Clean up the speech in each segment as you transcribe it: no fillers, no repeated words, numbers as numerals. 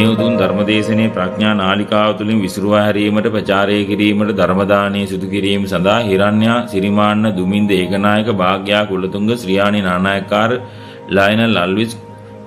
මේ උතුම් ධර්මදේශනයේ ප්‍රඥා නාලිකාව තුළින් විසිරුවා හැරීමට ප්‍රචාරය කිරීමට ධර්ම දානය සිදු කිරීම සඳහා හිරණ්‍යා සිරිමාන්න දුමින්ද ඒකනායක භාග්‍යා කුලතුංග ශ්‍රියාණි නානායක්කාර ලයනල් අල්විස්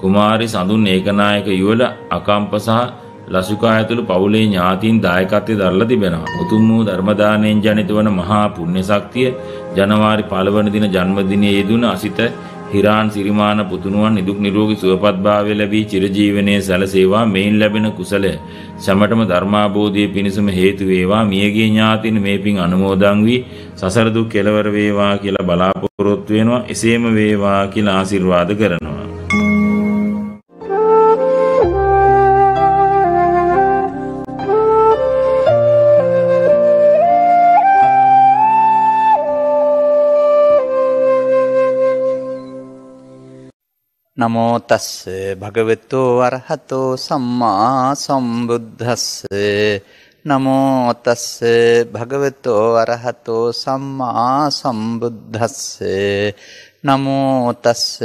කුමාරි සඳුන් ඒකනායක යුවල අකම්ප සහ ලසුකා ඇතුළු පවුලේ ඥාතීන් දායකත්වයේ දරලා තිබෙනවා. උතුම් වූ ධර්ම දානයෙන් ජනිත වන මහා පුණ්‍ය ශක්තිය ජනවාරි 1 වන දින ජන්මදිනයේ යෙදුන අසිත හිරාන් සිරිමාන පුතුණුවන් නිදුක් නිරෝගී සුවපත් භාවය ලැබී චිරජීවනයේ සැලසේවා. මේන් ලැබෙන කුසලය සැමටම ධර්මාබෝධයේ පිණසම හේතු වේවා. මියගිය ඥාතීන් මේ පින් අනුමෝදන් වී සසර දුක් කෙලවර වේවා කියලා බලාපොරොත්තු වෙනවා. එසේම වේවා කියලා ආශිර්වාද කරනවා. නමෝ තස්ස භගවතෝ අරහතෝ සම්මා සම්බුද්දස්ස නමෝ තස්ස භගවතෝ අරහතෝ සම්මා සම්බුද්දස්ස නමෝ තස්ස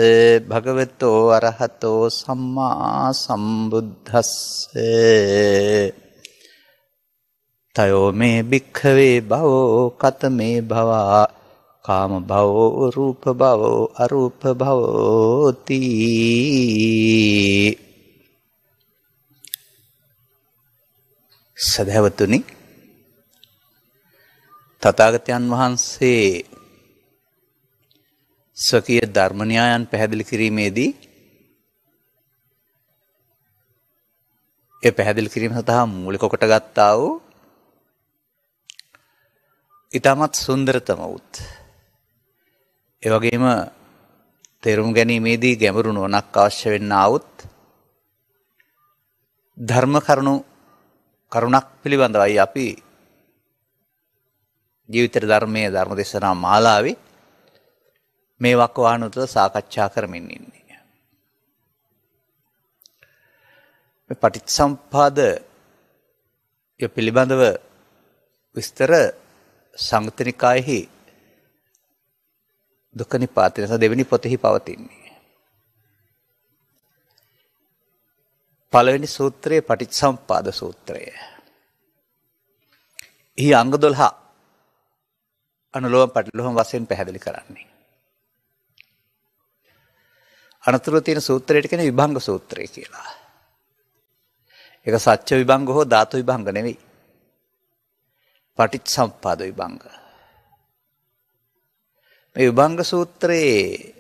භගවතෝ අරහතෝ සම්මා සම්බුද්දස්ස තයෝ මේ භික්ඛවේ භවෝ කතමේ භවා කාම භවෝ රූප භවෝ අරූප භවෝති. සදහවතුනි, තථාගතයන් වහන්සේ ස්වකීය ධර්ම න්‍යායයන් පැහැදිලි කිරීමේදී ඒ පැහැදිලි කිරීම සඳහා මූලික කොට ගත්තා වූ ඊටමත් සුන්දරතම උත් ඒ වගේම තේරුම් ගැනීමේදී ගැඹුරු නුවණක් අවශ්‍ය වෙන්න આવුත් ධර්ම කරුණක් පිළිබඳවයි අපි ජීවිත ධර්මයේ ධර්ම දේශනා මාලාවේ මේ වකවානුවත සාකච්ඡා කරමින් ඉන්නේ. මේ පටිච්චසමුප්පාදය පිළිබඳව විස්තර සංයුත්ත නිකායෙහි දුක්ඛ නිපාතය දෙවෙනි පොතෙහි පවතින්නේ. පළවෙනි සූත්‍රයේ පටිච්චසමුප්පාද සූත්‍රය. එහි අංග 12 අනුලෝම පටිලෝම වශයෙන් පැහැදිලි කරන්නේ. අනතුරු තියෙන සූත්‍රයට කියන විභංග සූත්‍රය කියලා. ඒක සත්‍ය විභංග හෝ ධාතු විභංග නෙවෙයි. පටිච්චසමුප්පාද විභංග. මේ විභංග සූත්‍රයේ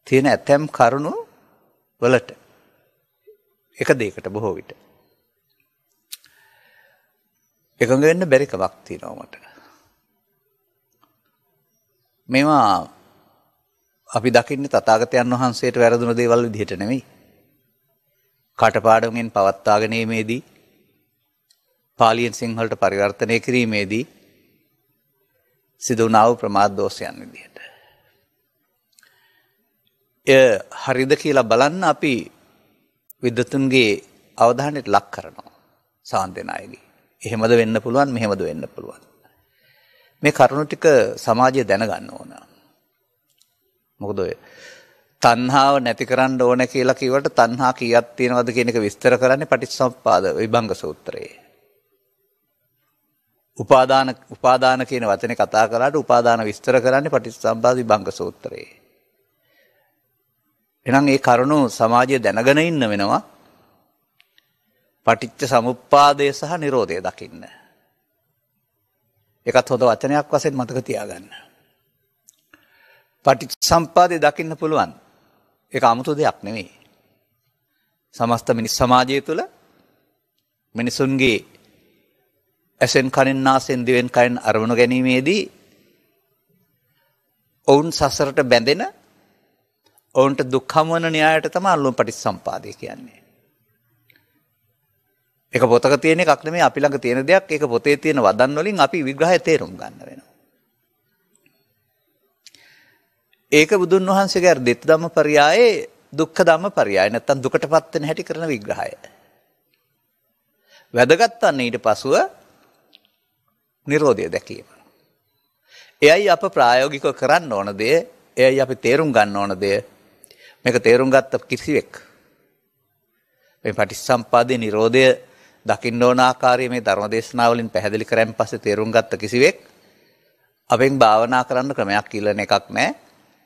තියෙන ඇතැම් කරුණු වලට එක දෙයකට බොහෝ විට එකඟ වෙන්න බැරි කමක් තියෙනවා මට. මේවා අපි දකින්නේ තථාගතයන් වහන්සේට වැරදුන දේවල් විදිහට නෙමෙයි. කටපාඩම්ෙන් පවත්වාගෙන යීමේදී පාලියෙන් සිංහලට පරිවර්තනය කිරීමේදී සිදු වුණා වූ ප්‍රමාද දෝෂයන් විදිහට. එය හරිද කියලා බලන්න අපි විද්වතුන්ගේ අවධානයට ලක් කරනවා. සාන්දනායගේ. එහෙමද වෙන්න පුළුවන්, මෙහෙමද වෙන්න පුළුවන්. මේ කරුණු ටික සමාජය දැනගන්න ඕන. මොකද ඔය තණ්හාව නැති කරන්න ඕන කියලා කිව්වට තණ්හා කීයක් තියෙනවද කියන එක විස්තර කරන්නේ පටිච්චසමුප්පාද විභංග සූත්‍රයේ. උපාදාන කියන වචනේ කතා කරාට උපාදාන විස්තර කරන්නේ පටිච්චසමුප්පාද විභංග සූත්‍රයේ. එහෙනම් මේ කරුණු සමාජය දැනගෙන ඉන්න වෙනවා. පටිච්ච සමුප්පාදය සහ නිරෝධය දකින්න. ඒකත් හොඳ වචනයක් වශයෙන් මතක තියාගන්න. පටිච්චසමුප්පාදය දකින්න පුළුවන්. ඒක 아무තු දෙයක් නෙවෙයි. සමස්ත මිනිස් සමාජය තුළ මිනිසුන්ගේ ඇසෙන් කනෙන් නාසයෙන් දිවෙන් කයෙන් අරමුණු ගැනීමේදී ඔවුන් සසරට බැඳෙන ඔවුන්ට දුක් හමුවන න්‍යායයට තමයි අනුලෝම පටිච්චසමුපාදය කියන්නේ. ඒක පොතක තියෙන එකක් නෙමෙයි අපි ළඟ තියෙන දෙයක්. ඒක පොතේ තියෙන වදන් වලින් අපි විග්‍රහය තේරුම් ගන්න වෙනවා. ඒක බුදුන් වහන්සේගේ අර දෙත් ධම්මපරයයේ දුක්ඛ ධම්මපරයය නැත්තම් දුකටපත් වෙන හැටි කරන විග්‍රහය. වැදගත් වන්නේ ඊට පසුව නිරෝධය දැකීම. එයයි අප ප්‍රායෝගිකව කරන්න ඕන දේ. එයයි අපි තේරුම් ගන්න ඕන දේ. මේක තේරුම් ගත්ත කිසිවෙක් මේ පටිච්චසමුප්පාදේ නිරෝධය දකින්න ඕන ආකාරය මේ ධර්ම දේශනාවලින් පැහැදිලි කරන් පස්සේ තේරුම් ගත්ත කිසිවෙක් අපෙන් භාවනා කරන්න ක්‍රමයක් ඉල්ලන එකක් නැහැ.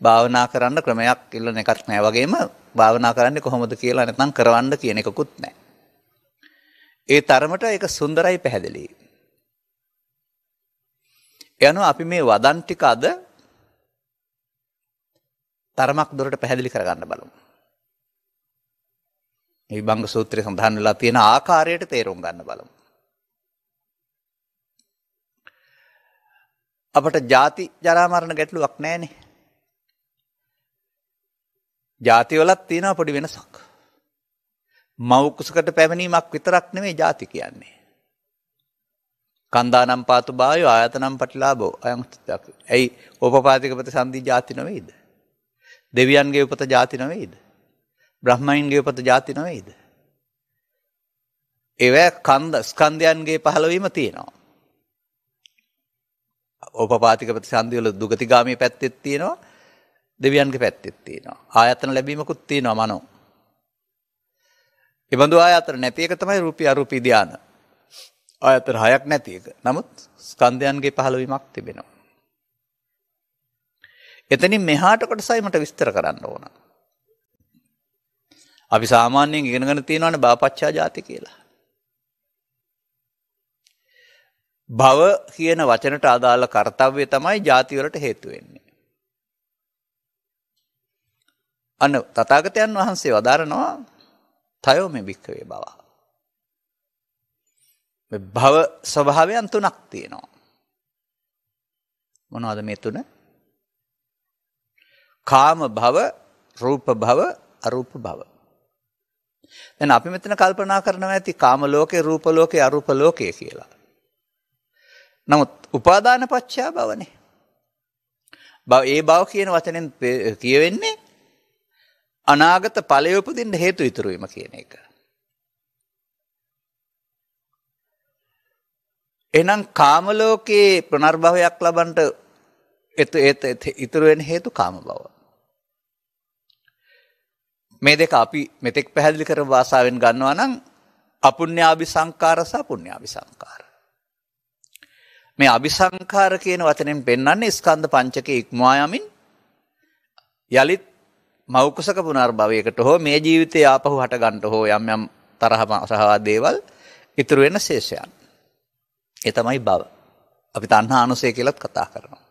භාවනා කරන්න ක්‍රමයක් ඉල්ලන එකක් නැහැ. වගේම භාවනා කරන්නේ කොහොමද කියලා නැත්නම් කරවන්න කියන එකකුත් නැහැ. ඒ තරමට ඒක සුන්දරයි පැහැදිලියි. යනු අපි මේ වදන් ටික අද තරමක් දුරට පැහැදිලි කරගන්න බලමු. මේ විභංග සූත්‍රයේ සඳහන් වෙලා තියෙන ආකාරයට තේරුම් ගන්න බලමු. අපට ජාති ජරා මරණ ගැටලුවක් නැහැනේ. ජාති වලත් තියෙනවා පොඩි වෙනසක්. මව් කුසකට පැමිණීමක් විතරක් නෙමෙයි ජාති කියන්නේ. කන්දානම් පාතු බායෝ ආයතනම් පටිලාභෝ අයං ඇයි ඕපපාතික ප්‍රතිසන්දි ජාති නෙවෙයිද? දෙවියන්ගේ උපත ජාති නෙවෙයිද? බ්‍රහ්මයන්ගේ උපත ජාති නෙවෙයිද? ඒවැ ස්කන්ධයන්ගේ පහළවීම තියෙනවා. ඕපපාතික ප්‍රතිසන්දි වල දුගතිගාමී පැත්තෙත් තියෙනවා. දෙවියන්ගේ පැත්තෙත් තියෙනවා. ආයතන ලැබීමකුත් තියෙනවා මනෝ. ඒ බඳු ආයතන නැති එක තමයි රූපී අරූපී ධාන. ආයතන හයක් නැති එක. නමුත් ස්කන්ධයන්ගේ පහළවීමක් තිබෙනවා. එතනින් මෙහාට කොටසයි මට විස්තර කරන්න ඕන. අපි සාමාන්‍යයෙන් ඉගෙනගෙන තියෙනවානේ භවපච්චා ජාති කියලා. භව කියන වචනට අදාළ කර්තව්‍ය තමයි ජාති වලට හේතු වෙන්නේ. අන්න තථාගතයන් වහන්සේ වදාරනවා තයෝ මේ භික්ඛවේ භව. මේ භව ස්වභාවයන් තුනක් තියෙනවා. මොනවද මේ තුන? කාම භව, රූප භව, අරූප භව. දැන් අපි මෙතන කල්පනා කරනවා ඇති කාම ලෝකේ, රූප ලෝකේ, අරූප ලෝකේ කියලා. නමුත් උපාදාන පත්‍ය භවනේ. ඒ භව කියන වචනෙන් කියවෙන්නේ අනාගත ඵලය උපදින්න හේතු ඉතුරු වීම කියන එක. එහෙනම් කාම ලෝකේ පුනර්භවයක් ලබන්නට ඉතුරු වෙන හේතු කාම භව. මේ දෙක අපි මෙතෙක් පැහැදිලි කර භාෂාවෙන් ගන්නවා නම් අපුඤ්ඤාභි සංකාර සහ පුඤ්ඤාභි සංකාර. මේ අபிසංකාර කියන වචනෙන් පෙන්වන්නේ ස්කන්ධ පංචකයේ ඉක්මවා යමින් යලිත් මෞකසක පුනර්භවයකට හෝ මේ ජීවිතේ ආපහු හට ගන්නට හෝ යම් යම් තරහ දේවල් ඉතුරු වෙන ශේෂයන්. ඒ තමයි භව. අපි තණ්හා අනුසය කියලාත් කතා කරනවා.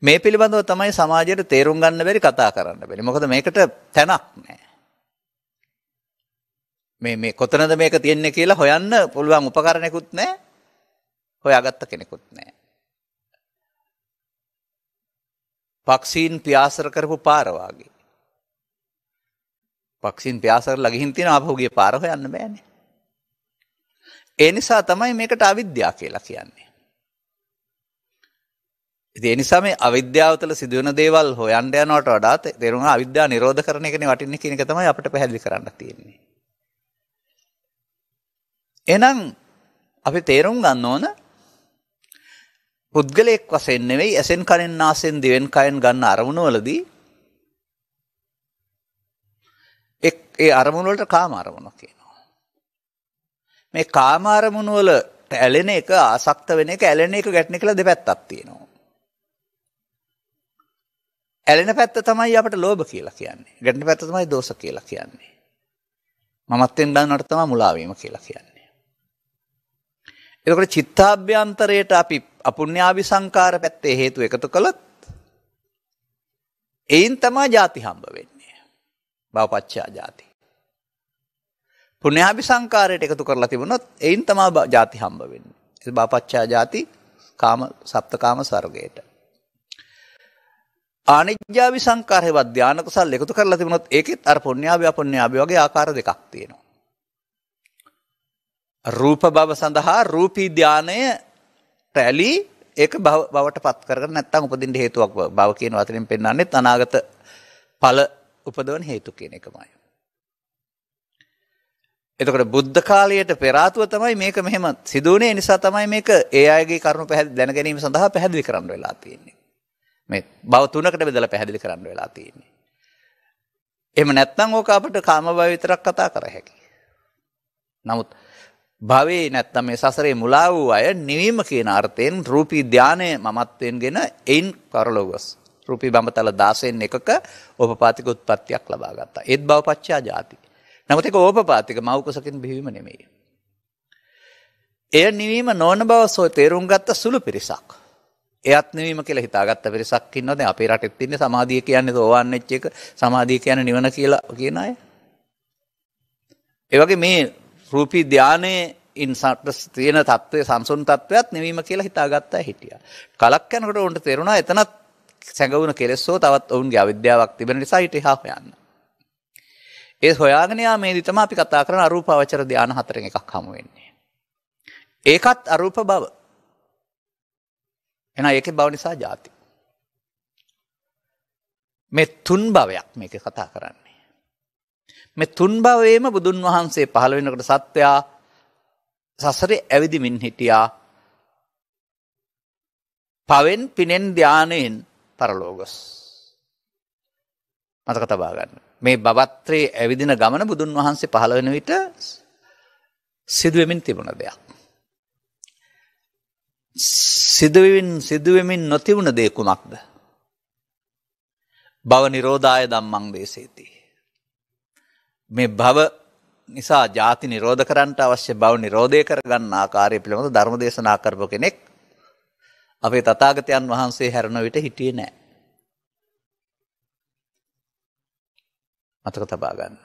මේ පිළිබඳව තමයි සමාජයට තේරුම් ගන්න බැරි කතා කරන්න බැරි. මොකද මේකට තැනක් නැහැ. මේ කොතනද මේක තියෙන්නේ කියලා හොයන්න පුළුවන් උපකරණයකුත් නැහැ. හොයාගත්ත කෙනෙකුත් නැහැ. පක්ෂීන් පියාසර කරපු පාර වාගේ. පක්ෂීන් පියාසරලා ගිහින් තියෙන ආපහුගේ පාර හොයන්න බෑනේ. ඒ නිසා තමයි මේකට අවිද්‍යාව කියලා කියන්නේ. ඉතින් ඒ නිසා මේ අවිද්‍යාව තුළ සිදුවෙන දේවල් හොයන්න යනවට වඩා තේරුණා අවිද්‍යාව නිරෝධ කරන එකනේ වටින්නේ කියන එක තමයි අපිට පැහැදිලි කරන්න තියෙන්නේ. එහෙනම් අපි තේරුම් ගන්න ඕන පුද්ගලයෙක් වශයෙන් නෙවෙයි ඇසෙන් කනෙන් නාසයෙන් දිවෙන් කයෙන් ගන්න අරමුණු වලදී ඒ අරමුණු වලට කාම අරමුණු කියනවා. මේ කාම අරමුණු වලට ඇලෙන එක ආසක්ත වෙන එක ඇලෙන එක ගැටෙන කියලා දෙපැත්තක් තියෙනවා. ඇලෙන පැත්ත තමයි අපිට ලෝභ කියලා කියන්නේ. ගැටෙන පැත්ත තමයි දෝෂ කියලා කියන්නේ. මමත්වෙන් ගන්නවට තමයි මුලා වීම කියලා කියන්නේ. එතකොට චිත්තාභ්‍යන්තරයට අපි අපුඤ්ඤාභි සංකාර පැත්තේ හේතු එකතු කළොත් එයින් තමයි ජාති හම්බ වෙන්නේ. භවපච්චා ජාති. පුඤ්ඤාභි සංකාරයට එකතු කරලා තිබුණොත් එයින් තමයි ජාති හම්බ වෙන්නේ. ඒ භවපච්චා ජාති කාම සප්තකාම ස්වර්ගයට. ආනිජ්ජාභි සංකාරේවත් ධාන කුසල් එකතු කරලා තිබුණොත් ඒකෙත් අර පුඤ්ඤාභි අපුඤ්ඤාභි වගේ ආකාර දෙකක් තියෙනවා. රූප භව සඳහා රූපී ධානය රැලි ඒක භවට පත් කරගෙන නැත්නම් උපදින්න හේතුවක් භව කියන වචනෙන් පෙන්නන්නේ අනාගත ඵල උපදවන හේතු කියන එකමයි. එතකොට බුද්ධ කාලයට පෙර ආතුව තමයි මේක මෙහෙම සිදු වුණේ. ඒ නිසා තමයි මේක ඒ අයගේ කරුණු පැහැදිලි දැන ගැනීම සඳහා පැහැදිලි කරන්න වෙලා තියෙන්නේ. මේ භව තුනකට බෙදලා පැහැදිලි කරන්න වෙලා තියෙන්නේ. එහෙම නැත්නම් ඕක අපිට කාම භව විතරක් කතා කර හැකියි. නමුත් භවයේ නැත්නම් මේ සසරේ මුලා වූ අය නිවීම කියන අර්ථයෙන් රූපී ධානය මමත්වෙන්ගෙන එයින් පරලෝකස් රූපී බඹතල 16න් එකක ඕපපාතික උත්පත්තියක් ලබා ගත්තා. ඒත් භවපච්චයා ජාති. නමුත් ඒක ඕපපාතික මෞකසකින් බිහිවීම නෙමෙයි. එය නිවීම නොවන බව තේරුම් ගත්ත සුළු පිරිසක්. එයත් නිවීම කියලා හිතාගත්ත පිරිසක් ඉන්නවා. දැන් අපේ රටෙත් ඉන්නේ සමාධිය කියන්නේ සෝවාන් වෙච්ච එක, සමාධිය කියන්නේ නිවන කියලා කියන අය. ඒ වගේ මේ රූපී ධානයේ තියෙන තත්ත්වයේ සංසුන් තත්ත්වයක් නිවීම කියලා හිතාගත්තා හිටියා. කලක් යනකොට උන්ට තේරුණා එතනත් සැඟවුණ කෙලෙස්සෝ තවත් ඔවුන්ගේ අවිද්‍යාවක් තිබෙන නිසා ඊට එහා හොයන්න. ඒ හොයාගෙන යාමේදී තමයි අපි කතා කරන අරූපාවචර ධාන හතරෙන් එකක් හමු වෙන්නේ. ඒකත් අරූප බව. එහෙනම් ඒකේ බව නිසා ජාති. මේ තුන් භවයක් මේක කතා කරන්නේ. මේ තුන් භවයේම බුදුන් වහන්සේ පහළ වෙනකොට සත්‍යා සසරේ ඇවිදිමින් හිටියා. පවෙන් පිනෙන් ධානයෙන් පරලෝකස්. මතක තබා ගන්න. මේ භවත්‍රයේ ඇවිදින ගමන බුදුන් වහන්සේ පහළ වෙන විට සිදුවෙමින් තිබුණ දෙයක්. සිදුවෙමින් නොතිබුණ දේ කුමක්ද? භව නිරෝධාය ධම්මං දේශේති. මේ භව නිසා ජාති නිරෝධ කරන්නට අවශ්‍ය භව නිරෝධය කරගන්න ආකාරය පිළිබඳ ධර්ම දේශනා කරපු කෙනෙක් අපේ තථාගතයන් වහන්සේ හැරෙන විට හිටියේ නැහැ. මතක තබා ගන්න.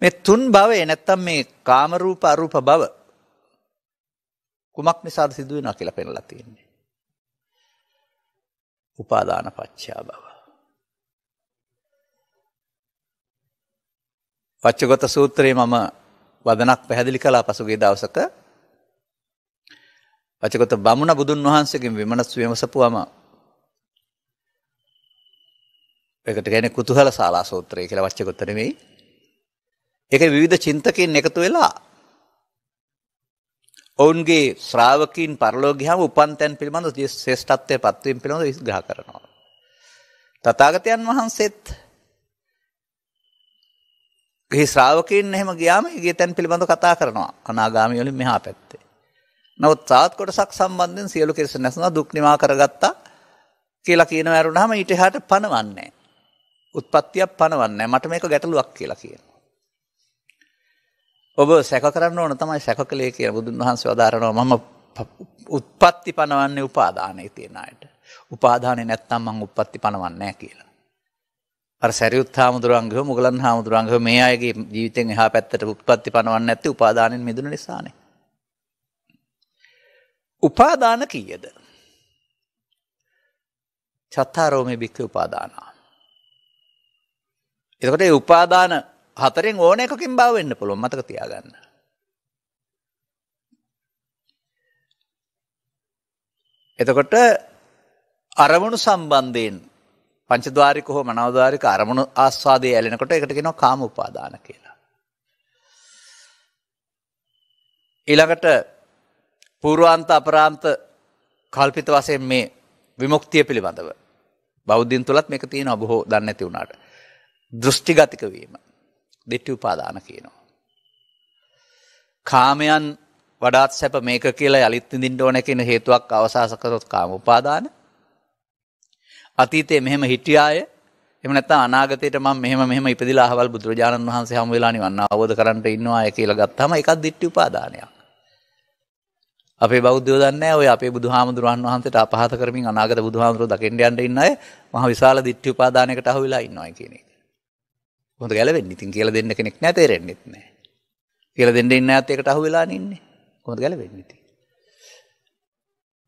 මේ තුන් භවයේ නැත්තම් මේ කාම රූප අරූප භව කුමක් නිසාද සිදු වෙනවා කියලා පෙන්නලා තියෙන්නේ. උපාදාන පත්‍යා භව. වච්චගත සූත්‍රයේ මම වදනක් පැහැදිලි කළා පසුගිය දවසක. වච්චගත බමුණ බුදුන් වහන්සේගෙන් විමසපුවම ඒකට කියන්නේ කුතුහල ශාලා සූත්‍රය කියලා වච්චගත නෙමෙයි. ඒකේ විවිධ චින්තකයන් එකතු වෙලා ඔවුන්ගේ ශ්‍රාවකීන් පරලෝක ගියාම උපන් තැන් පිළිබඳ ශ්‍රේෂ්ඨත්වයේ පත්වීම පිළිබඳ විග්‍රහ කරනවා. තථාගතයන් වහන්සේත් ඒ ශ්‍රාවකීන් එහෙම ගියාම ඒ තැන් පිළිබඳ කතා කරනවා. අනාගාමී වලින් මෙහා පැත්තේ. නමුත් තාත් කොටසක් සම්බන්ධයෙන් සියලු කෙලෙස් නැසුණා දුක් නිවා කරගත්තා කියලා කියනවා වරුණාම ඊට එහාට පණවන්නේ නැහැ. උත්පත්තියක් පණවන්නේ නැහැ. මට මේක ගැටලුවක් කියලා කියනවා. ඔබ සැක කරන්න ඕන තමයි සැකකලේ කියලා බුදුන් වහන්සේ වදාරනවා මම උත්පත්ති පනවන්නේ උපාදානයේ තියන අයට. උපාදානේ නැත්තම් මම උත්පත්ති පනවන්නේ නැහැ කියලා. අර සරියුත් හාමුදුරන්ගේ මුගලන් හාමුදුරන්ගේ මේ අයගේ ජීවිතෙන් එහා පැත්තට උත්පත්ති පනවන්නේ නැත්තේ උපාදානෙන් මිදුණු නිසානේ. උපාදාන කීයද? චත්තාරෝමේ බික්ඛ උපාදානා. එතකොට මේ උපාදාන හතරෙන් ඕන එකකින් බව වෙන්න පුළුවන් මතක තියාගන්න. එතකොට අරමුණු සම්බන්ධයෙන් පංචද්වාරික හෝ මනෝද්වාරික අරමුණු ආස්වාදයේ ඇලෙනකොට ඒකට කියනවා කාම උපාදාන කියලා. ඊළඟට පූර්වාන්ත අපරාන්ත කල්පිත වශයෙන් මේ විමුක්තිය පිළිබඳව බෞද්ධින් තුලත් මේක තියෙනවා බොහෝ දන්නේ නැති වුණාට. දෘෂ්ටිගතික වීම දිට්ඨි උපාදාන කියනවා. කාමයන් වඩාත් සැප මේක කියලා යලිත් විඳින්න ඕන කියන හේතුවක් අවසාස කරොත් කාම උපාදාන. අතීතයේ මෙහෙම හිටියාය. එහෙම නැත්නම් අනාගතයට මම මෙහෙම ඉපදිලා අහවල් බුදුරජාණන් වහන්සේ හමු වෙලා නිවන් අවබෝධ කරගන්න ඉන්නවාය කියලා ගත්තාම ඒකත් දිට්ඨි උපාදානයක්. අපේ බෞද්ධයෝ දන්නේ නැහැ ඔය අපේ බුදුහාමුදුරන් වහන්සේට අපහාස කරමින් අනාගත බුදුහාමුදුරුවෝ දකින්න යන්න ඉන්න අය මහ විශාල දිට්ඨි උපාදානයකට අහු වෙලා ඉන්නවා කියන එක. කොහොමද ගැලවෙන්නේ? ඉතින් කියලා දෙන්න කෙනෙක් නැහැ තේරෙන්නෙත් නැහැ. කියලා දෙන්න ඉන්න ඇත් ඒකට අහු වෙලානේ ඉන්නේ. කොහොමද ගැලවෙන්නේ ඉතින්?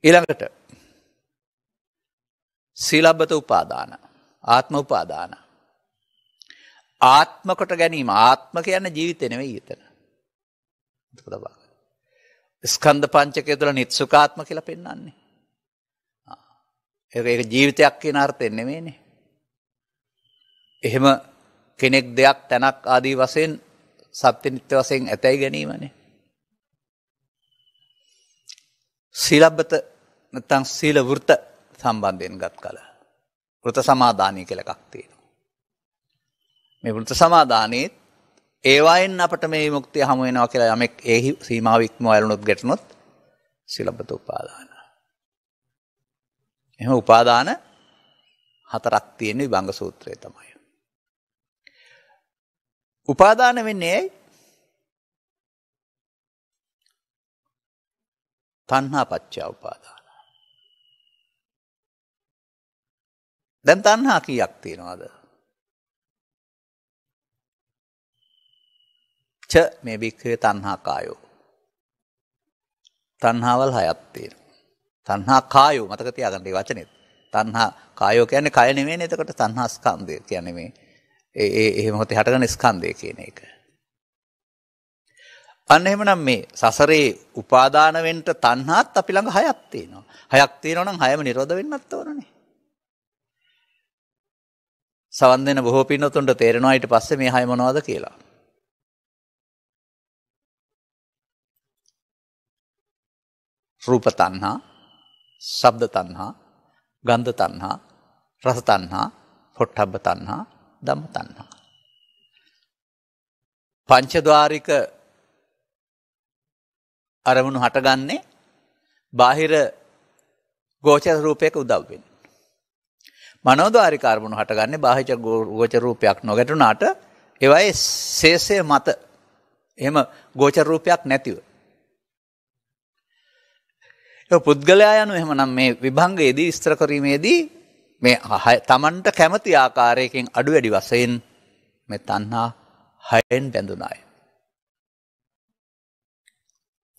ඊළඟට සීලබ්බත උපාදාන, ආත්ම උපාදාන. ආත්ම කොට ගැනීම. ආත්ම කියන්නේ ජීවිතේ නෙවෙයි එතන. ස්කන්ධ පංචකය තුළ නිත්සුකාත්ම කියලා පෙන්වන්නේ. ඒක ජීවිතයක් කියන අර්ථයෙන් නෙමෙයිනේ. එහෙම කෙනෙක් දෙයක් තැනක් ආදී වශයෙන් සත්‍ය නිත්‍ය වශයෙන් ඇතැයි ගැනීමනේ. සීලබ්බත නැත්නම් සීල වෘත සම්බන්ධයෙන් ගත් කල වෘත සමාදානිය කියලා එකක් තියෙනවා. මේ වෘත සමාදානෙත් ඒවායින් අපට මේ විමුක්තිය හමු වෙනවා කියලා යමෙක් ඒ සීමාව ඉක්මවා යලුනොත් ගැටුනොත් සිලබ්බත උපාදාන. එහෙනම් උපාදාන හතරක් තියෙන විභංග සූත්‍රය තමයි. උපාදාන වෙන්නේ ඇයි? තණ්හා පත්‍ය උපාදාන. දැන් තණ්හා කීයක් තියෙනවද? ච මේ බික්ඛවේ තණ්හා කායෝ. තණ්හාවල් හයක් තියෙනවා. තණ්හා කායෝ මතක තියාගන්න මේ වචනේ. තණ්හා කායෝ කියන්නේ කය නෙමෙයිනේ. එතකොට තණ්හා ස්කන්ධය කියන්නේ මේ ඒ මොහොතේ හටගන්න ස්කන්ධය කියන එක. අන්න එහෙමනම් මේ සසරේ උපාදාන වෙන්න තණ්හාත් අපි ළඟ හයක් තියෙනවා. හයක් තියෙනවා නම් හයම නිරෝධ වෙන්නත් ඕනනේ. සවන් දෙන බොහෝ පින්නතුන්ට තේරෙනවා ඊට පස්සේ මේ හය මොනවද කියලා. රූප තණ්හා, ශබ්ද තණ්හා, ගන්ධ තණ්හා, රස තණ්හා, පොට්ටබ්බ තණ්හා, ධම්ම තණ්හා. පංචද්වාරික අරමුණු හටගන්නේ බාහිර ගෝචර රූපයක උදව්වෙන්. මනෝද්වාරික අරමුණු හටගන්නේ බාහිර ගෝචර රූපයක් නොගැටුණාට ඒවායේ ශේෂය මත එහෙම ගෝචර රූපයක් නැතිව. ඒ පුද්ගලයා යනු එහෙමනම් මේ විභංගයේදී විස්තර කිරීමේදී මේ තමන්ට කැමති ආකාරයකින් අඩු වැඩි වශයෙන් මේ තණ්හා හයෙන් බැඳුනාය.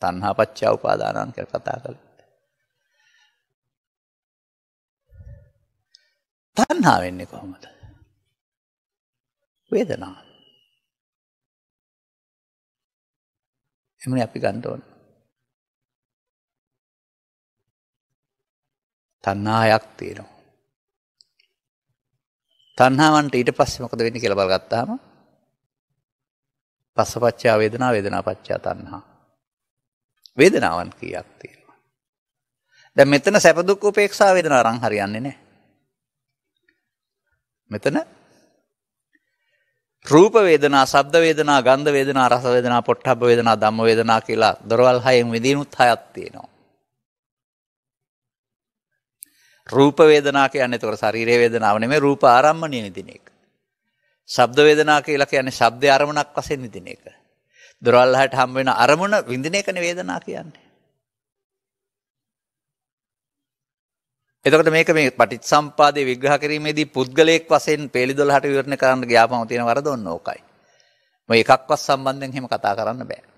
තණ්හා පත්‍ය උපාදානං කියලා කතා කළා. තණ්හා වෙන්නේ කොහොමද? වේදනාව. එමුනේ අපි ගන්න ඕන. තණ්හාවක් තියෙනවා. තණ්හාවන්ට ඊට පස්සේ මොකද වෙන්නේ කියලා බලගත්තාම පස්සපච්චය වේදනා වේදනාපච්චය තණ්හා. වේදනාවන් කීයක් තියෙනවා. දැන් මෙතන සැප දුක් උපේක්ෂා වේදනා අරන් හරියන්නේ නැහැ. මෙතන රූප වේදනා, ශබ්ද වේදනා, ගන්ධ වේදනා, රස වේදනා, පොට්ටබ්බ වේදනා, ධම්ම වේදනා කියලා දොරවල් හයෙන් විදිනුත් හයක් තියෙනවා. රූප වේදනා කියන්නේ ඒතකොට ශරීරයේ වේදනාව නෙමෙයි රූප ආරම්මණය විදින එක. ශබ්ද වේදනා කියලා කියන්නේ ශබ්ද ආරමුණක් වශයෙන් විදින එක. දොරවල් හයට හම් වෙන අරමුණ විඳින එකනේ වේදනා කියන්නේ. එතකොට මේක මේ පටිච්චසම්පාදයේ විග්‍රහ කිරීමේදී පුද්ගලයෙක් වශයෙන් පේලි 12ට විවරණය කරන්න ගියාපම තියෙන වරද ඔන්න ඕකයි. මේ එකක්වත් සම්බන්ධයෙන් එහෙම කතා කරන්න බෑ.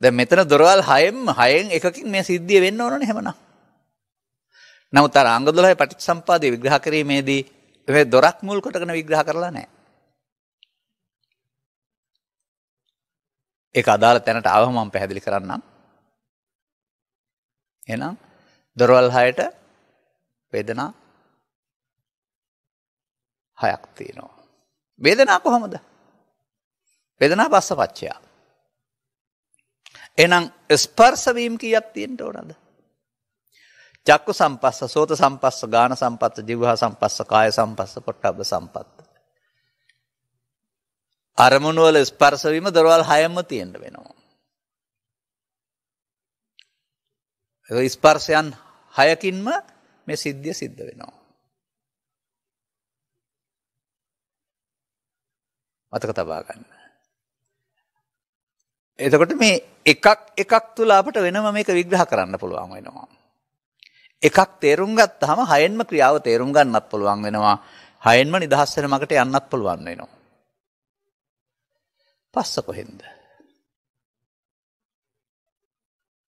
දැන් මෙතන දොරවල් හයෙන් එකකින් මේ සිද්ධිය වෙන්න ඕනනේ එහෙමනම්. නමුත් අර අංග 12 පටිච්චසම්පාදයේ විග්‍රහ කිරීමේදී මේ දොරක් මුල් කොටගෙන විග්‍රහ කරලා නැහැ. ඒක අදාළ තැනට ආවම මම පැහැදිලි කරන්නම්. එහෙනම් දොරවල් 6ට වේදනා 6ක් තියෙනවා. වේදනා කොහොමද? වේදනා පස්සපච්චය. එහෙනම් ස්පර්ශ වීම කීයක් තියෙන්න ඕනද? චක්කු සම්පස්ස, සෝත සම්පස්ස, ගාන සම්පස්ස, જીවහා සම්පස්ස, කාය සම්පස්ස, පොට්ටබ්බ සම්පස්ස. අරමුණු වල ස්පර්ශ වීම දොරවල් 6ම තියෙන්න වෙනවා. ඒ ස්පර්ශයන් 6කින්ම මේ සිද්ධිය සිද්ධ වෙනවා. මතක තබා ගන්න. එතකොට මේ එකක් තුල අපට වෙනම මේක විග්‍රහ කරන්න පුළුවන් වෙනවා. එකක් තේරුම් ගත්තාම 6න්ම ක්‍රියාව තේරුම් ගන්නත් පුළුවන් වෙනවා. 6න්ම නිදහස් වෙන මගට යන්නත් පුළුවන් වෙනවා. පස්ස කොහෙන්ද?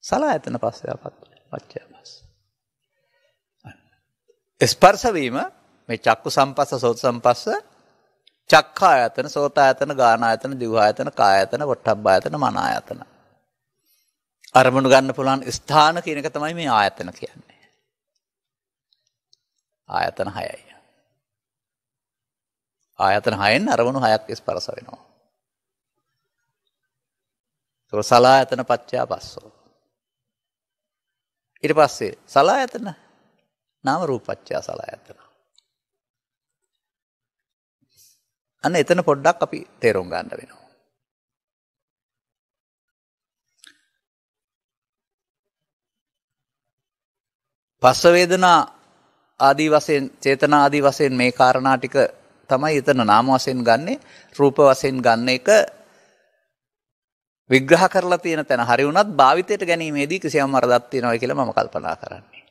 සලආයතන පස්සයපත් පච්චය පස්ස. ස්පර්ශ වීම මේ චක්කු සම්පස්ස, සෝත සම්පස්ස, චක්ඛායතන, සෝතායතන, ගානායතන, දිවආයතන, කායයතන, පොට්ටබ්බායතන, මනායතන. අරමුණු ගන්න පුළුවන් ස්ථාන කියන එක තමයි මේ ආයතන කියන්නේ. ආයතන 6යි. ආයතන 6න් අරමුණු 6ක් ස්පර්ශ වෙනවා. ඒක සලආයතන පච්චය පස්සෝ. ඊට පස්සේ සලආයතන නාම රූප පච්චය සලආයතන. අන්න එතන පොඩ්ඩක් අපි තේරුම් ගන්න වෙනවා. පස්ස වේදනා ආදී වශයෙන් චේතනා ආදී වශයෙන් මේ කාරණා ටික තමයි එතන නාම වශයෙන් ගන්නෙ. රූප වශයෙන් ගන්න එක විග්‍රහ කරලා තියෙන තැන හරි වුණත් භාවිතයට ගැනීමේදී කිසියම් වරදක් තියෙනවා කියලා මම කල්පනා කරන්නේ.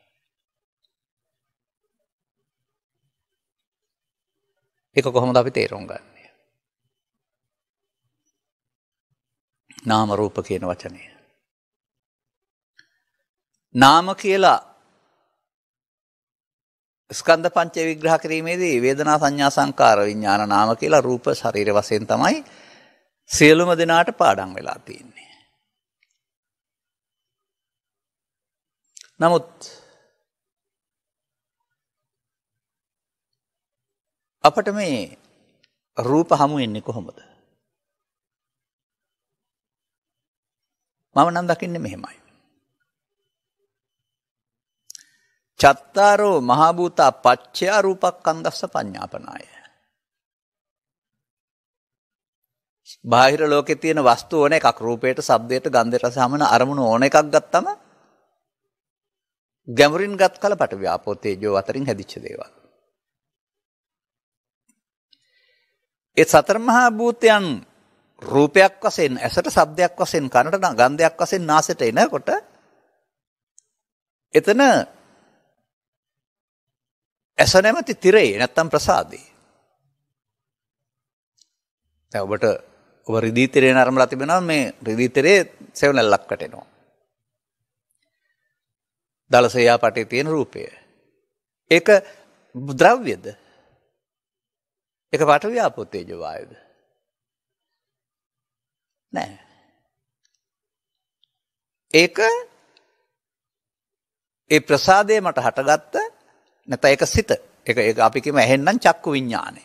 ඒක කොහොමද අපි තේරුම් ගන්නෙ? නාම රූප කියන වචනය. නාම කියලා ස්කන්ධ පංචය විග්‍රහ කිරීමේදී වේදනා සංඥා සංකාර විඥාන නාම කියලා රූප ශරීර වශයෙන් තමයි සියලුම දෙනාට පාඩම් වෙලා තියෙන්නේ. නමුත් අපට මේ රූප හමු වෙන්නේ කොහොමද? මම නම් දකින්නේ මෙහෙමයි. චත්තාරෝ මහා භූතා පච්චය රූපක්ඛන්දස්ස පඤ්ඤාපනාය. බාහිර ලෝකේ තියෙන වස්තු ඕන එකක් රූපයට, ශබ්දයට, ගන්ධයට, රස හමන අරමුණු ඕන එකක් ගත්තම ගැඹුරින් ගත් කල පඨවි ආපෝ තේජෝ අතරින් හැදිච්ච දේවල්. ඒ සතර මහා භූතයන් රූපයක් වශයෙන්, ඇසට ශබ්දයක් වශයෙන්, කනට ගන්ධයක් වශයෙන්, නාසයට එනකොට එතන ඇස නැමැති තිරේ නැත්තම් ප්‍රසාදේ. දැන් ඔබ රිදී තිරේ නරඹලා තිබෙනවා මේ රිදී තිරේ සෙවණැල්ලක් වැටෙනවා. දලසයා පටේ තියෙන රූපය. ඒක ද්‍රව්‍යද? ඒක පඨවි ආපෝ තේජෝ වායුද? නෑ. ඒක ඒ ප්‍රසාදේ මට හටගත්ත නැත්නම් ඒක සිත. ඒක අපි කියමු ඇහෙන්නම් චක්කු විඥානය.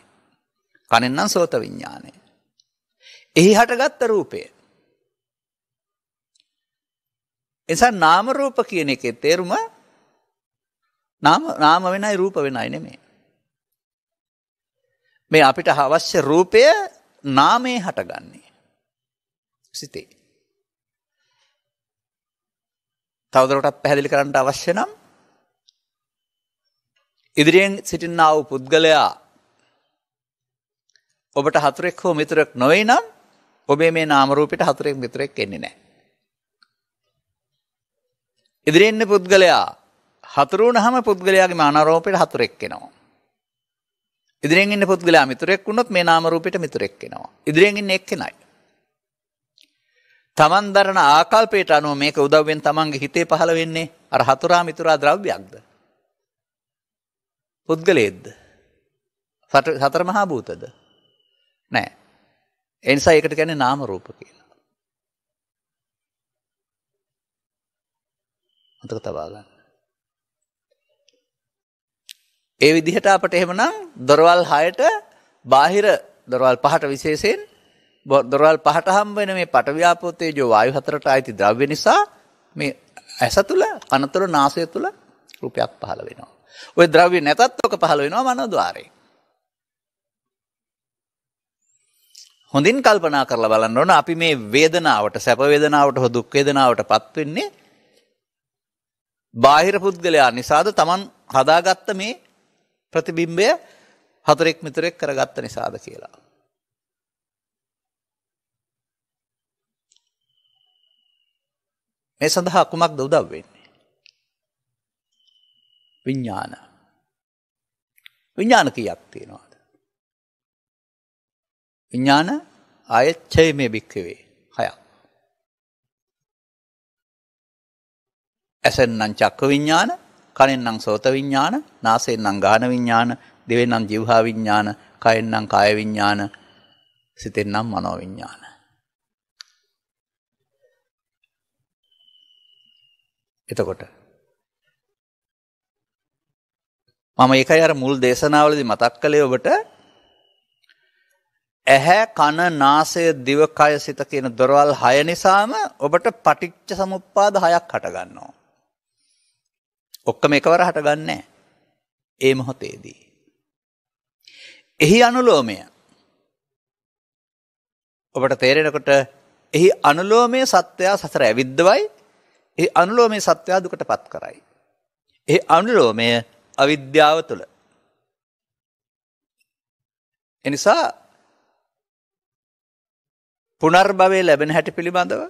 කනෙන්නම් සෝත විඥානය. එහි හටගත්ත රූපය. එසා නාම රූප කියන එකේ තේරුම නාම වෙනයි රූප වෙනයි නෙමෙයි. මේ අපිට අවශ්‍ය රූපය නාමයේ හටගන්නේ. සිතේ. තවදුරටත් පැහැදිලි කරන්න අවශ්‍ය නම් ඉදිරියෙන් සිටිනා වූ පුද්ගලයා ඔබට හතුරෙක් හෝ මිතුරෙක් නොවේ නම් ඔබේ මේ නාම රූපෙට හතුරෙක් මිතුරෙක් එන්නේ නැහැ. ඉදිරියෙන් ඉන්න පුද්ගලයා හතුරු වුණාම පුද්ගලයාගේ නාම රූපෙට හතුරෙක් එනවා. ඉදිරියෙන් ඉන්න පුද්ගලයා මිතුරෙක් වුණොත් මේ නාම රූපෙට මිතුරෙක් එනවා. ඉදිරියෙන් ඉන්නේ එක්කෙනයි. තමන් දරන ආකල්පයට අනුව මේක උදව්වෙන් තමන්ගේ හිතේ පහළ වෙන්නේ අර හතුරා මිතුරා ද්‍රව්‍යයක්ද? පුද්ගලයේද? සතර මහා භූතද? නෑ. ඒ නිසා ඒකට කියන්නේ නාම රූප කියලා. මතක තබා ගන්න. ඒ විදිහට අපට එහෙමනම් දොරවල් 6ට බාහිර දොරවල් 5ට විශේෂයෙන් දොරවල් 5ට හම්බ වෙන මේ පඨවි ආපෝ තේජෝ වායු හතරට ආйти ද්‍රව්‍ය නිසා මේ ඇස තුල, කන තුල, නාසය තුල රූපයක් පහළ වෙනවා. ওই ද්‍රව්‍ය නැතත් ඔක පහළ වෙනවා මනෝද්වාරයෙන්. හොඳින් කල්පනා කරලා බලන්න ඕන අපි මේ වේදනාවට, සැප වේදනාවට හෝ දුක් වේදනාවටපත් වෙන්නේ බාහිර පුද්ගලයා නිසාද Taman හදාගත්ත මේ ප්‍රතිබිම්බය හතරෙක් මිතරෙක් කරගත්ත නිසාද කියලා. මේ සඳහා කුමක්ද උදව් වෙන්නේ? විඥාන. විඥාන කීයක් තියෙනවද? විඥාන ආයච්ඡය මේ බික්කවේ 6ක්. ඇසෙන් නම් චක්ක විඥාන, කනෙන් නම් සෝත විඥාන, නාසයෙන් නම් ගාහන විඥාන, දිවෙන් නම් જીවහා විඥාන, කයෙන් නම් කාය විඥාන, සිතෙන් නම් මනෝ විඥාන. එතකොට මම ඒකයි අර මුල් දේශනාවලදී මතක් කළේ ඔබට ඇහැ කන නාසය දිව කය සිත කියන දොරවල් 6 නිසාම ඔබට පටිච්ච සමුප්පාද 6ක් හට ගන්නවා. ඔක්කොම එකවර හටගන්නේ නැහැ. ඒ මොහොතේදී. එහි අනුලෝමය ඔබට තේරෙනකොට එහි අනුලෝමයේ සත්‍යය සසර ඇවිද්දවයි, එහි අනුලෝමයේ සත්‍යය දුකටපත් කරයි. එහි අනුලෝමය අවිද්‍යාව තුළ. එනිසා පුනර්භවයේ ලැබෙන හැටි පිළිබඳව,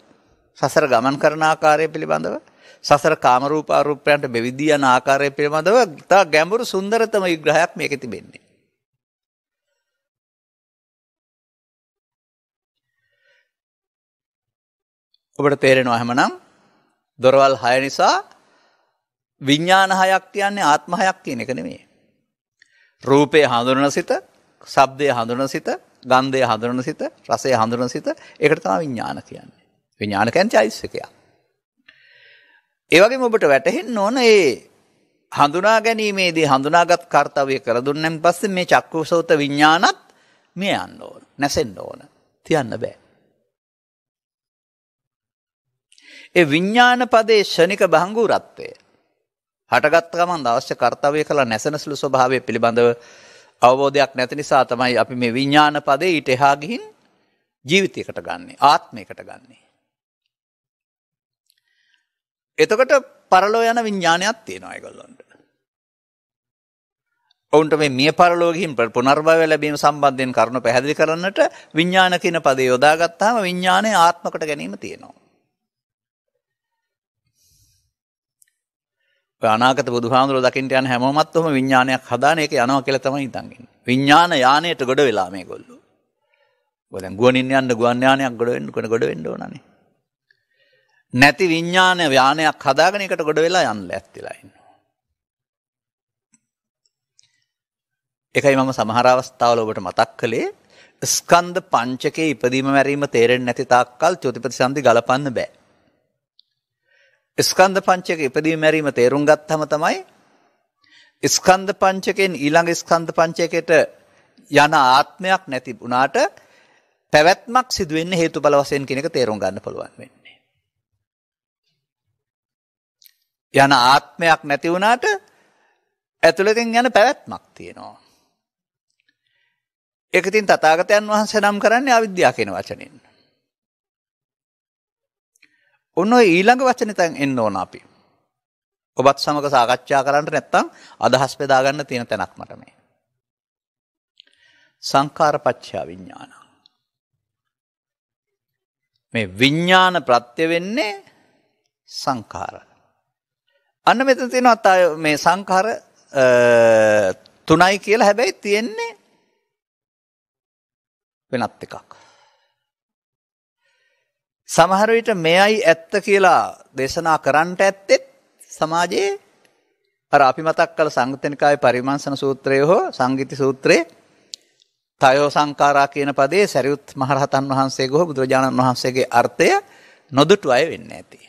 සසර ගමන් කරන ආකාරය පිළිබඳව, සසර කාම රූප අරූපයන්ට බෙවිදී යන ආකාරය පිළිබඳව තා ගැඹුරු සුන්දරතම විග්‍රහයක් මේකේ තිබෙන්නේ. ඔබට තේරෙනවා එහෙමනම් දොරවල් 6 නිසා විඥාන 6ක් කියන්නේ ආත්ම 6ක් කියන එක නෙමෙයි. රූපේ හඳුනන සිත, ශබ්දයේ හඳුනන සිත, ගන්ධයේ හඳුනන සිත, රසයේ හඳුනන සිත, ඒකට තමයි විඥාන කියන්නේ. විඥාන කියන්නේ චෛතසිකයක්. ඒ වගේම ඔබට වැටහෙන්න ඕන මේ හඳුනා ගැනීමේදී හඳුනාගත් කාර්යය කර දුන්නන් පස්සේ මේ චක්කුසෝත විඥානත් මේ යන්න ඕන, නැසෙන්න ඕන, තියන්න බෑ. ඒ විඥාන පදේ ශනික භංගුරත්වය හටගත් ගමන් අවශ්‍ය කාර්යය කළ නැසෙන සුළු ස්වභාවය පිළිබඳව අවබෝධයක් නැති නිසා තමයි අපි මේ විඥාන පදේ ඊට එහා ගිහින් ජීවිතයකට ගන්නෙ, ආත්මයකට ගන්නෙ. එතකොට පරලෝ යන විඥානයක් තියෙනවා ඒගොල්ලන්ට. ඔවුන්ට මේ මිය පරලෝ ගිහින් පුනර්භවය ලැබීම සම්බන්ධයෙන් කරුණු පැහැදිලි කරන්නට විඥාන කියන පදේ යොදාගත්තාම විඥානයේ ආත්මකට ගැනීම තියෙනවා. අනාගත බුදුහාමුදුරුවෝ දකින්න යන හැමෝමත් ඔහම විඥානයක් හදාන එක යනවා කියලා තමයි හිතන් ඉන්නේ. විඥාන යානයට ගොඩ වෙලා මේගොල්ලෝ. ඔය දැන් ගුවනින් යන්න ගුවන් යානයක් ගොඩ වෙන්න ඕනනේ. නැති විඥාන යානයක් හදාගෙන ඒකට ගොඩ වෙලා යන්න ඇත්තලා ඉන්නවා. ඒකයි මම සමහර අවස්ථාවල ඔබට මතක් කළේ ස්කන්ධ පංචකයේ ඉපදීම මැරීම තේරෙන්නේ නැති තාක්කල් චෝතිපතිසන්ධි ගලපන්න බෑ. ස්කන්ධ පංචකයේ ඉපදීම මැරීම තේරුම් ගත්තම තමයි ස්කන්ධ පංචකයෙන් ඊළඟ ස්කන්ධ පංචකයට යන ආත්මයක් නැති වුණාට පැවැත්මක් සිදු වෙන්නේ හේතුඵල වශයෙන් කියන එක තේරුම් ගන්න පුළුවන් වෙන්නේ. යන ආත්මයක් නැති වුණාට ඇතුළතින් යන පැවැත්මක් තියෙනවා. ඒක ඉතින් තථාගතයන් වහන්සේ නම් කරන්නේ අවිද්‍යාව කියන වචනෙන්. ඔන්න ඔය ඊළඟ වචනෙන් එන්න ඕන අපි. ඔබත් සමග සාකච්ඡා කරන්න නැත්නම් අදහස් බෙදා ගන්න තියෙන තැනක් මට මේ. සංඛාරපච්චය විඥාන. මේ විඥාන ප්‍රත්‍ය වෙන්නේ සංඛාර. අන්න මෙතන තියෙනවා මේ සංඛාර තුනයි කියලා හැබැයි තියෙන්නේ වෙනත් එකක්. සමහර විට මෙයයි ඇත්ත කියලා දේශනා කරන්නට ඇත්තෙත් සමාජයේ අර අපි මතක් කළ සංයුත්ත පරිමංශන සූත්‍රය හෝ සංගීති සූත්‍රයේ තයෝ සංඛාරා කියන පදේ සරියුත් මහරහතන් වහන්සේගේ හෝ බුදුරජාණන් වහන්සේගේ අර්ථය නොදුටු අය වෙන්නේ නැති.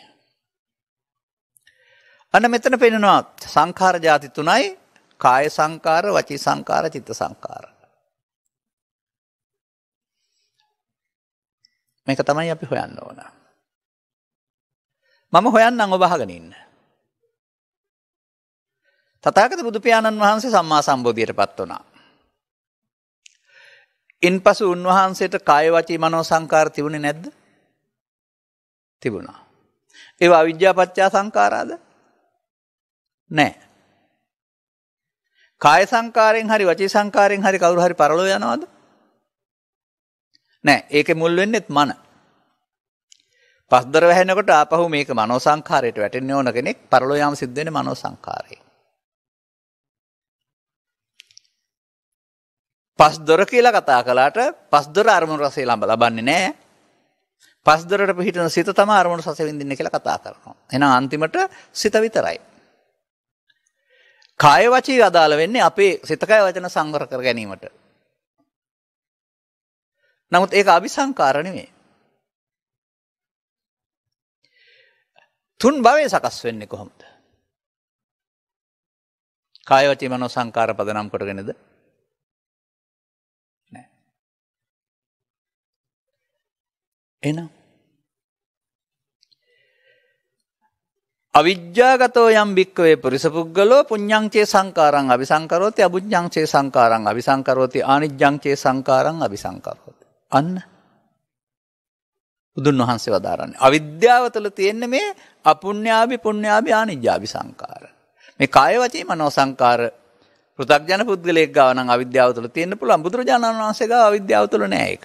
අන්න මෙතන පෙන්නනවා සංඛාර ಜಾති තුනයි කාය සංඛාර, වචී සංඛාර, චිත්ත සංඛාර. මේක තමයි අපි හොයන්න ඕන. මම හොයන්නම් ඔබ අහගෙන ඉන්න. තථාගත බුදු පියාණන් වහන්සේ සම්මා සම්බෝධියටපත් වුණා. ඉන්පසු උන්වහන්සේට කාය වචී මනෝ සංකාර තිබුණේ නැද්ද? තිබුණා. ඒවා අවිජ්ජා පත්‍ය සංකාරාද? නැහැ. කාය සංකාරයෙන් හරි වචී සංකාරයෙන් හරි කවුරු හරි පරලෝ යනවද? නෑ. ඒකේ මුල් වෙන්නේත් මන. පස්දර වැහෙනකොට ආපහු මේක මනෝ සංඛාරයට වැටෙන්න ඕන කෙනෙක් පරලෝ යාම සිද්ධ වෙන්නේ මනෝ සංඛාරයෙන්. පස්දොර කියලා කතා කළාට පස්දොර අරමුණු රසය ලබන්නේ නෑ. පස්දොරට පිටින සිත තමයි අරමුණු රසය විඳින්නේ කියලා කතා කරනවා. එහෙනම් අන්තිමට සිත විතරයි. කාය වචී අදාළ වෙන්නේ අපේ සිත කය වචන සංවර කර ගැනීමට. නමුත් ඒක අபிසංකාර නෙමෙයි. තුන් භවයේ සකස් වෙන්නේ කොහොමද? කාය වචී මනෝ සංකාර පදනම් කොටගෙනද? නෑ. එහෙනම් අවිජ්ජාගතෝ යම් භික්කවේ පුරිස පුද්ගලෝ පුඤ්ඤං චේ සංකාරං අபிසංකරෝති අබුඤ්ඤං චේ සංකාරං අபிසංකරෝති ආනිජ්ජං චේ සංකාරං අபிසංකරෝති. අන්න බුදුන් වහන්සේ වදාරන්නේ. අවිද්‍යාව තුළ තියෙන්නේ මේ අපුඤ්ඤාභි පුඤ්ඤාභි ආනිජ්ජාභි සංකාර. මේ කාය වචී මනෝ සංකාර පෘථග්ජන පුද්ගලයෙක් ගාව නම් අවිද්‍යාව තුළ තියෙන්න පුළුවන්. බුදුරජාණන් වහන්සේ ගාව අවිද්‍යාව තුළ නෑ ඒක.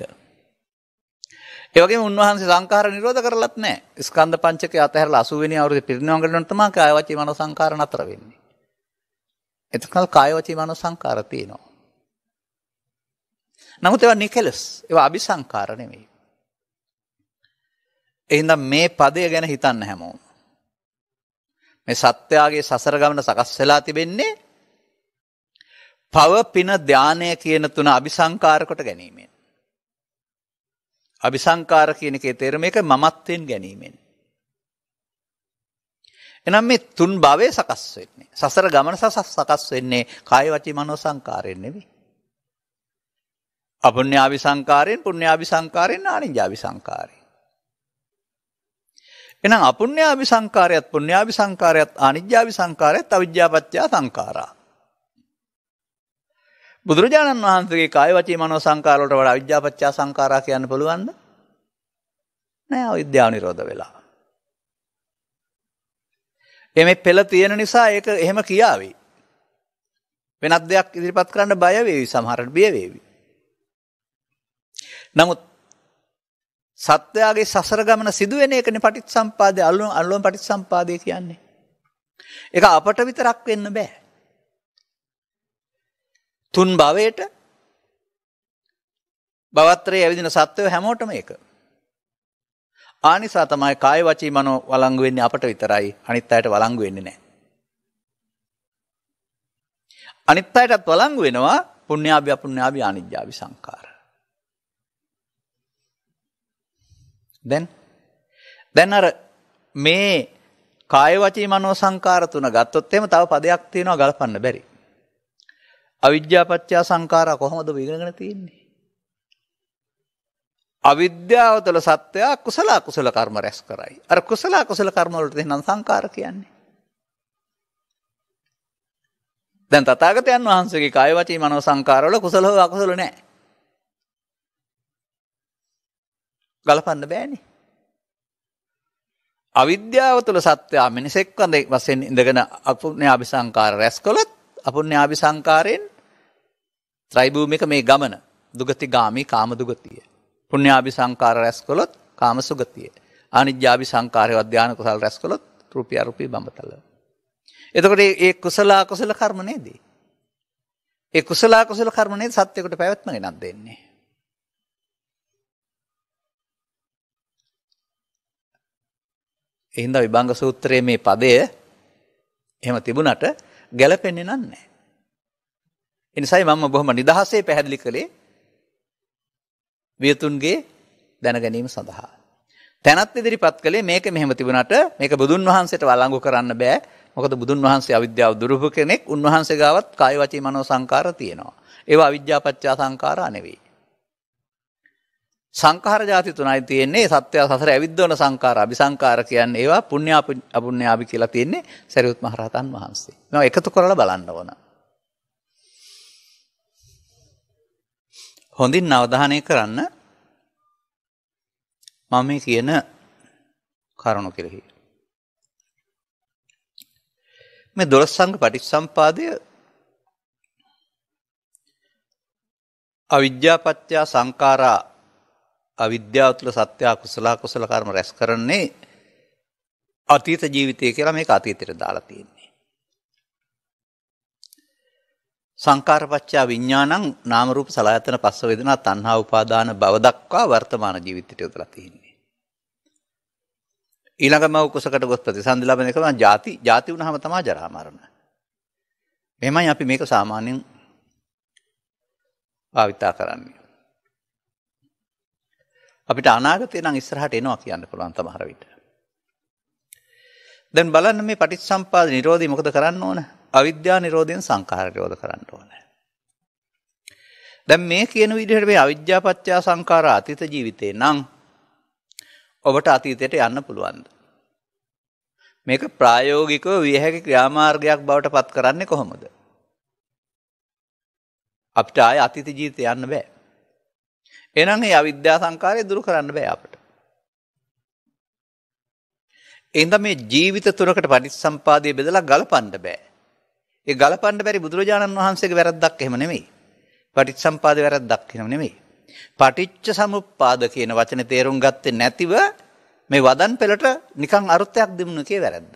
ඒ වගේම උන්වහන්සේ සංඛාර නිරෝධ කරලත් නැහැ. ස්කන්ධ පංචකය අතහැරලා 80 වෙනි අවුරුද්දේ පිරිනිවන් ගන්න තමයි කාය වචී මනෝ සංඛාර නතර වෙන්නේ. එතකල් කාය වචී මනෝ සංඛාර තියෙනවා. නමුත් ඒවා නිකලස්. ඒවා අபிසංඛාර නෙමෙයි. එහෙනම් මේ පදය ගැන හිතන්න හැමෝම. මේ සත්‍යයේ සසර ගමන සකස් වෙලා තිබෙන්නේ පව පින ධානය කියන තුන අபிසංඛාර කොට ගැනීමෙන්. අபிසංකාර කියන එකේ තේරුම එක මමත්වෙන් ගැනීමෙන්. එනම් මේ තුන් භවයේ සකස් වෙන්නේ. සසර ගමන සකස් වෙන්නේ කාය වචී මනෝ සංකාරයෙන් නෙවෙයි. අපුඤ්ඤාභි සංකාරයෙන්, පුඤ්ඤාභි සංකාරයෙන්, ආනිජ්ජාභි සංකාරයෙන්. එහෙනම් අපුඤ්ඤාභි සංකාරයත්, පුඤ්ඤාභි සංකාරයත්, ආනිජ්ජාභි සංකාරයත් අවිජ්ජාපච්චය සංකාරා. බුදුරජාණන් වහන්සේගේ කාය වචී මනෝ සංකාර වලට වඩා අවිජ්ජාපච්චය සංකාරා කියන්න පුළුවන්ද? නෑ, අවිද්‍යාව නිරෝධ වෙලා. මේ පෙළ තියෙන නිසා ඒක එහෙම කියාවි. වෙනත් දෙයක් ඉදිරිපත් කරන්න බය වේවි, සමහරට බිය වේවි. නමුත් සත්‍යයේ සසර ගමන සිදුවෙන එකනේ පටිච්චසම්පාදේ අල්ලුවම පටිච්චසම්පාදේ කියන්නේ. ඒක අපට විතරක් වෙන්න බෑ. තුන් භවයට භවත්‍රයේ ඇවිදින සත්වය හැමෝටම ඒක. ආනිසා තමයි කාය වචී මනෝ වළංගු වෙන්නේ අපට විතරයි, අනිත් අයට වළංගු වෙන්නේ නැහැ. අනිත් අයටත් වළංගු වෙනවා පුඤ්ඤාභි අපුඤ්ඤාභි ආනිජ්ජාභි සංඛාර. දැන් අර මේ කාය වචී මනෝ සංඛාර තුන ගත්තොත් එහෙම තව පදයක් තියෙනවා ගලපන්න බැරි. අවිජ්ජාපච්චය සංඛාරා කොහොමද ඉගෙනගෙන තියෙන්නේ? අවිද්‍යාව තුළ සත්‍යය කුසල අකුසල කර්ම රැස් කරයි. අර කුසල අකුසල කර්ම වලට දෙන්නම් සංඛාර කියන්නේ. දැන් තථාගතයන් වහන්සේගේ කාය වචී මනෝ සංඛාර වල කුසල හෝ අකුසල නැහැ. ගලපන්න බෑනේ. අවිද්‍යාව තුළ සත්‍යය මිනිසෙක් වශයෙන් ඉඳගෙන අපුඤ්ඤාභි සංඛාර රැස් කළොත් අපුඤ්ඤාභි සංඛාරයෙන් ත්‍රිභූමික මේ ගමන දුගතිගාමී කාම දුගතිය. පුඤ්ඤාභි සංඛාර රැස් කළොත් කාම සුගතිය. ආනිජ්ජාභි සංඛාරය ධාන කුසල රැස් කළොත් රූපී අරූපී බඹතල. එතකොට මේ කුසල අකුසල කර්ම නේද? ඒ කුසල අකුසල කර්ම නේද සත්‍යයකට පැවැත්ම ගෙනත් දෙන්නේ. එහෙනම් විභංග සූත්‍රයේ මේ පදය එහෙම තිබුණට ගැලපෙන්නේ නැහැ. ඒ නිසායි මම බොහොම නිදහසේ පැහැදිලි කළේ වියතුන්ගේ දැන ගැනීම සඳහා. තැනත් ඉදිරිපත් කළේ මේක මෙහෙම තිබුණට මේක බුදුන් වහන්සේට වළංගු කරන්න බෑ. මොකද බුදුන් වහන්සේ අවිද්‍යාව දුරුපු කෙනෙක්. උන්වහන්සේ ගාවත් කාය වචී මනෝ සංකාර තියෙනවා. ඒවා අවිජ්ජාපච්චය සංකාරා නෙවෙයි. සංඛාර ಜಾති තුනයි තියෙන්නේ. සත්‍ය සසර ඇවිද්දවන සංඛාර, අபிසංඛාර කියන්නේ ඒවා පුණ්‍ය අපුණ්‍යාභි කියලා තියෙන්නේ සරියුත් මහ රහතන් වහන්සේ. මේවා එකතු කරලා බලන්න ඕන. හොඳින් අවධානය කරන්න මම මේ කියන කරුණු කෙරෙහි. මේ 12 සංඝ පටිච්චසම්පාදය අවිද්‍යාපච්චය සංඛාරා අවිද්‍යාව තුළ සත්‍ය කුසල කුසල කර්ම රැස් කරන්නේ අතීත ජීවිතය කියලා මේක අතීතයට දාලා තියෙන්නේ. සංඛාරපච්චය විඥානං නාම රූප සලආයතන පස්ස වේදනා තණ්හා උපාදාන භව දක්වා වර්තමාන ජීවිතයට යොදලා තියෙන්නේ. ඊළඟම කුසකට ගොස් ප්‍රතිසන්දි ලැබෙන එක තමයි ಜಾති වුණාම තමයි ජරා මරණ. එහෙමයි අපි මේක සාමාන්‍යයෙන් භාවිතා කරන්නේ. අපිට අනාගතේ නම් ඉස්සරහට එනවා කියන්න පුළුවන් සමහර විට. දැන් බලන්න මේ පටිච්චසම්පාද නිරෝධي මොකද කරන්න ඕන? අවිද්‍යා නිරෝධයෙන් සංඛාර නිරෝධ කරන්න ඕන. දැන් මේ කියන විදිහට මේ අවිද්‍යා පත්‍ය සංඛාර අතීත ජීවිතේ නම් ඔබට අතීතයට යන්න පුළුවන්ද? මේක ප්‍රායෝගිකව විය හැකි ක්‍රියාමාර්ගයක් බවට පත් කරන්නේ කොහොමද? අපිට ආයේ අතීත ජීවිතේ යන්න බෑ. එහෙනම් මේ අවිද්‍යා සංඛාරය දුරු කරන්න බෑ අපිට. එහෙනම් මේ ජීවිත තුනකට පටිච්චසම්පාදය බෙදලා ගලපන්න බෑ. ඒ ගලපන්න බැරි බුදුරජාණන් වහන්සේගේ වැරද්දක් එහෙම නෙමෙයි. පටිච්චසම්පාද වැරද්දක් එහෙම නෙමෙයි. පටිච්ච සමුප්පාද කියන වචනේ තේරුම් ගත්තේ නැතිව මේ වදන් පෙළට නිකන් අර්ථයක් දෙමුන කේ වැරද්ද.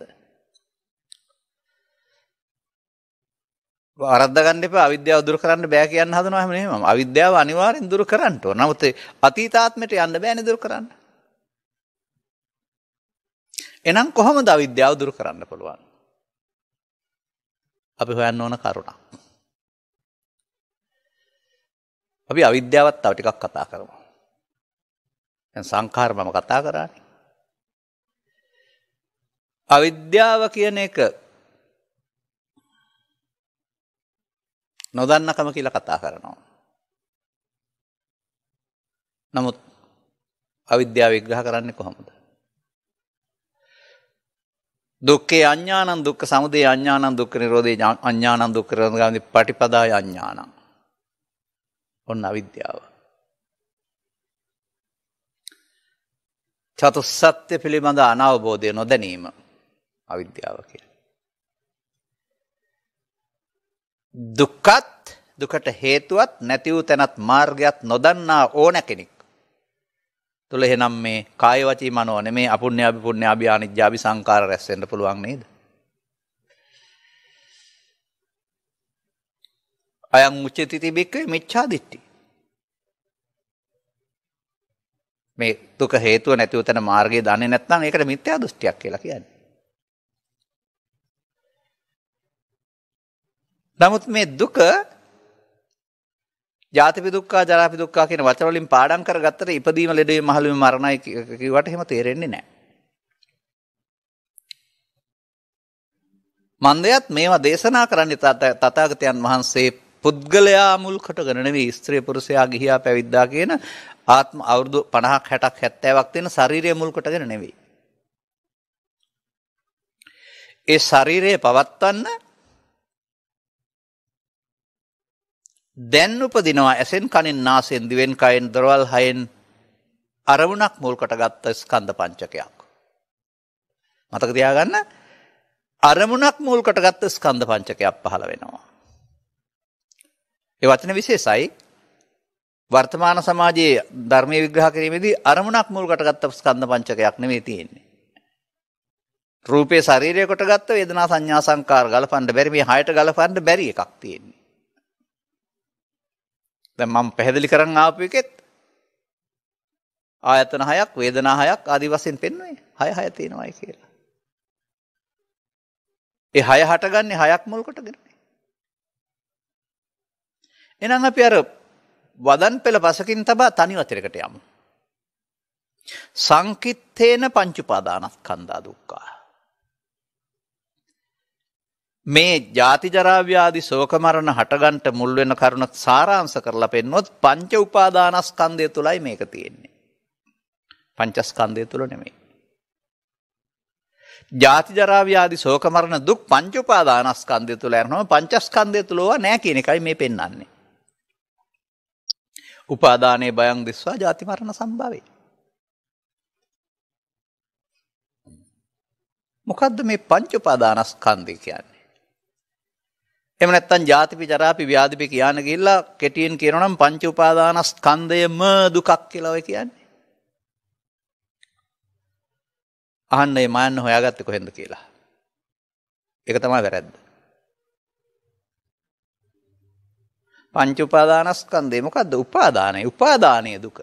වරද්ද ගන්න එපා අවිද්‍යාව දුරු කරන්න බෑ කියන්න හදනවා එහෙම නෙමෙයි. අවිද්‍යාව අනිවාර්යෙන් දුරු කරන්න ඕන. නමුත් අතීතාත්මයට යන්න බෑනේ දුරු කරන්න. එහෙනම් කොහොමද අවිද්‍යාව දුරු කරන්න පුළුවන්? අපි හොයන්න ඕන කරුණක්. අපි අවිද්‍යාවත් තව ටිකක් කතා කරමු. දැන් සංඛාර මම කතා කරානේ. අවිද්‍යාව කියන එක නොදන්නකම කියලා කතා කරනවා. නමුත් අවිද්‍යාව විග්‍රහ කරන්නේ කොහොමද? දුක්ඛේ අඥානං දුක්ඛ සමුදය අඥානං දුක්ඛ නිරෝධේ අඥානං දුක්ඛ නිරෝධේ පටිපදාය අඥානං. ඔන්න අවිද්‍යාව. චතුස්සත්‍ය පිළිබඳ අනවබෝධය නොදැනීම අවිද්‍යාව කියලා. දුක්ඛත් දුකට හේතුවත් නැති වූ තැනත් මාර්ගයත් නොදන්නා ඕන කෙනෙක් තුල එහෙනම් මේ කාය වචී මනෝ නෙමේ අපුඤ්ඤාභි පුඤ්ඤාභි අනිජ්ජාභි සංකාර රැස් වෙන්න පුළුවන් නේද? අයං උච්චති බික්කේ මිච්ඡා දිට්ඨි. මේ දුක හේතුව නැතිව තන මාර්ගය දන්නේ නැත්නම් ඒකට මිත්‍යා දෘෂ්ටියක් කියලා කියන්නේ. නමුත් මේ දුක ජාතිපි දුක්ඛා ජරාපි දුක්ඛා කියන වචන වලින් පාඩම් කරගත්තට ඉපදීම ලෙඩේ මහලුම මරණයි කිව්වට එහෙම තේරෙන්නේ නැහැ. මන්දයත් මේවා දේශනා කරන්නේ තථාගතයන් වහන්සේ පුද්ගලයා මුල් කොටගෙන නෙවෙයි ස්ත්‍රී පුරුෂයා ගිහියා පැවිද්දා කියන ආත්ම අවුරුදු 50ක් 60ක් 70ක් තියෙන ශරීරය මුල් කොටගෙන නෙවෙයි. ඒ ශරීරය පවත්වන්න දැන් උපදිනවා ඇසෙන් කනෙන් නාසයෙන් දිවෙන් කයෙන් දරවල් හයෙන් අරමුණක් මුල් කොටගත් ස්කන්ධ පංචකයක්. මතක තියාගන්න අරමුණක් මුල් කොටගත් ස්කන්ධ පංචකයක් පහළ වෙනවා. ඒ වචන විශේෂයි. වර්තමාන සමාජයේ ධර්මයේ විග්‍රහ කිරීමේදී අරමුණක් මුල් කොටගත් ස්කන්ධ පංචකයක් නෙමෙයි තියෙන්නේ. රූපේ ශරීරය කොටගත්ත වේදනා සංඥා සංකාර ගලපන්න බැරි මේ හයට ගලපන්න බැරි එකක් තියෙන්නේ. දැන් මම පැහැදිලි කරන් ආපු එකෙත් ආයතන 6ක් වේදනා 6ක් ආදි වශයෙන් පෙන්වන්නේ 6 තියෙනවායි කියලා. ඒ 6 හටගන්නේ 6ක් මුල් කොටගෙන. එහෙනම් අපි අර වදන් පෙළ පසකින් තබා තනි වචනයකට යමු. සංකිට්ඨේන පංච උපාදානස්කන්ධා දුක්ඛා. මේ ජාති ජරා ව්‍යාධි ශෝක මරණ හටගන්ට මුල් වෙන කරුණ සාරාංශ කරලා පෙන්නොත් පංච උපාදානස්කන්ධය තුලයි මේක තියෙන්නේ. පංචස්කන්ධය තුල නෙමෙයි. ජාති ජරා ව්‍යාධි ශෝක මරණ දුක් පංච උපාදානස්කන්ධය තුල යනවා. පංචස්කන්ධය තුලව නැහැ කියන එකයි මේ පෙන්වන්නේ. උපාදානේ බයං දිස්වා ජාති මරණ සම්භවේ. මොකද්ද මේ පංච උපාදානස්කන්ධය කියන්නේ? එහෙම නැත්නම් ජාතිපි ජරාපි ව්‍යාධිපි කියන ගිහිල්ලා කෙටියෙන් කියනවා නම් පංච උපාදානස්කන්ධයම දුකක් කියලා ඔය කියන්නේ. අහන්නේ මාන්න හොයාගත්තේ කොහෙන්ද කියලා. ඒක තමයි වැරද්ද. පංච උපාදානස්කන්ධය මොකද්ද? උපාදානය. උපාදානයේ දුක.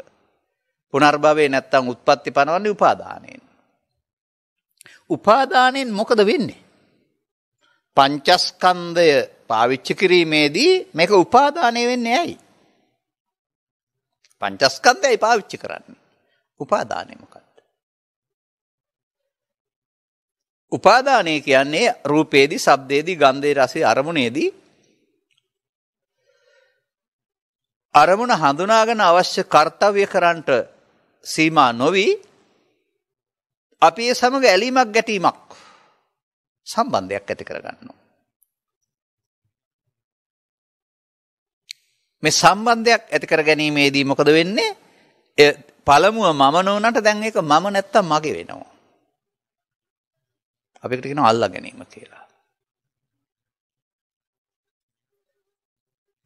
පුනර්භවයේ නැත්නම් උත්පත්ති පනවන්නේ උපාදානයෙන්. උපාදානයෙන් මොකද වෙන්නේ? පංචස්කන්ධය පාවිච්චි කිරීමේදී මේක උපාදානය වෙන්නේ ඇයි? පංචස්කන්ධයයි පාවිච්චි කරන්නේ. උපාදානය මොකක්ද? උපාදානය කියන්නේ රූපේදී, ශබ්දේදී, ගන්ධේ, රසේ, අරමුණේදී අරමුණ හඳුනාගෙන අවශ්‍ය කර්තව්‍ය කරන්නට සීමා නොවි අපි ඒ සමග ඇලීමක් ගැටීමක් සම්බන්ධයක් ඇති කරගන්නවා. මේ සම්බන්ධයක් ඇති කර ගැනීමේදී මොකද වෙන්නේ? පළමුව මම නොවනට දැන් ඒක මම නැත්තම් මගේ වෙනවා. අපිට කියනවා අල්ලා ගැනීම කියලා.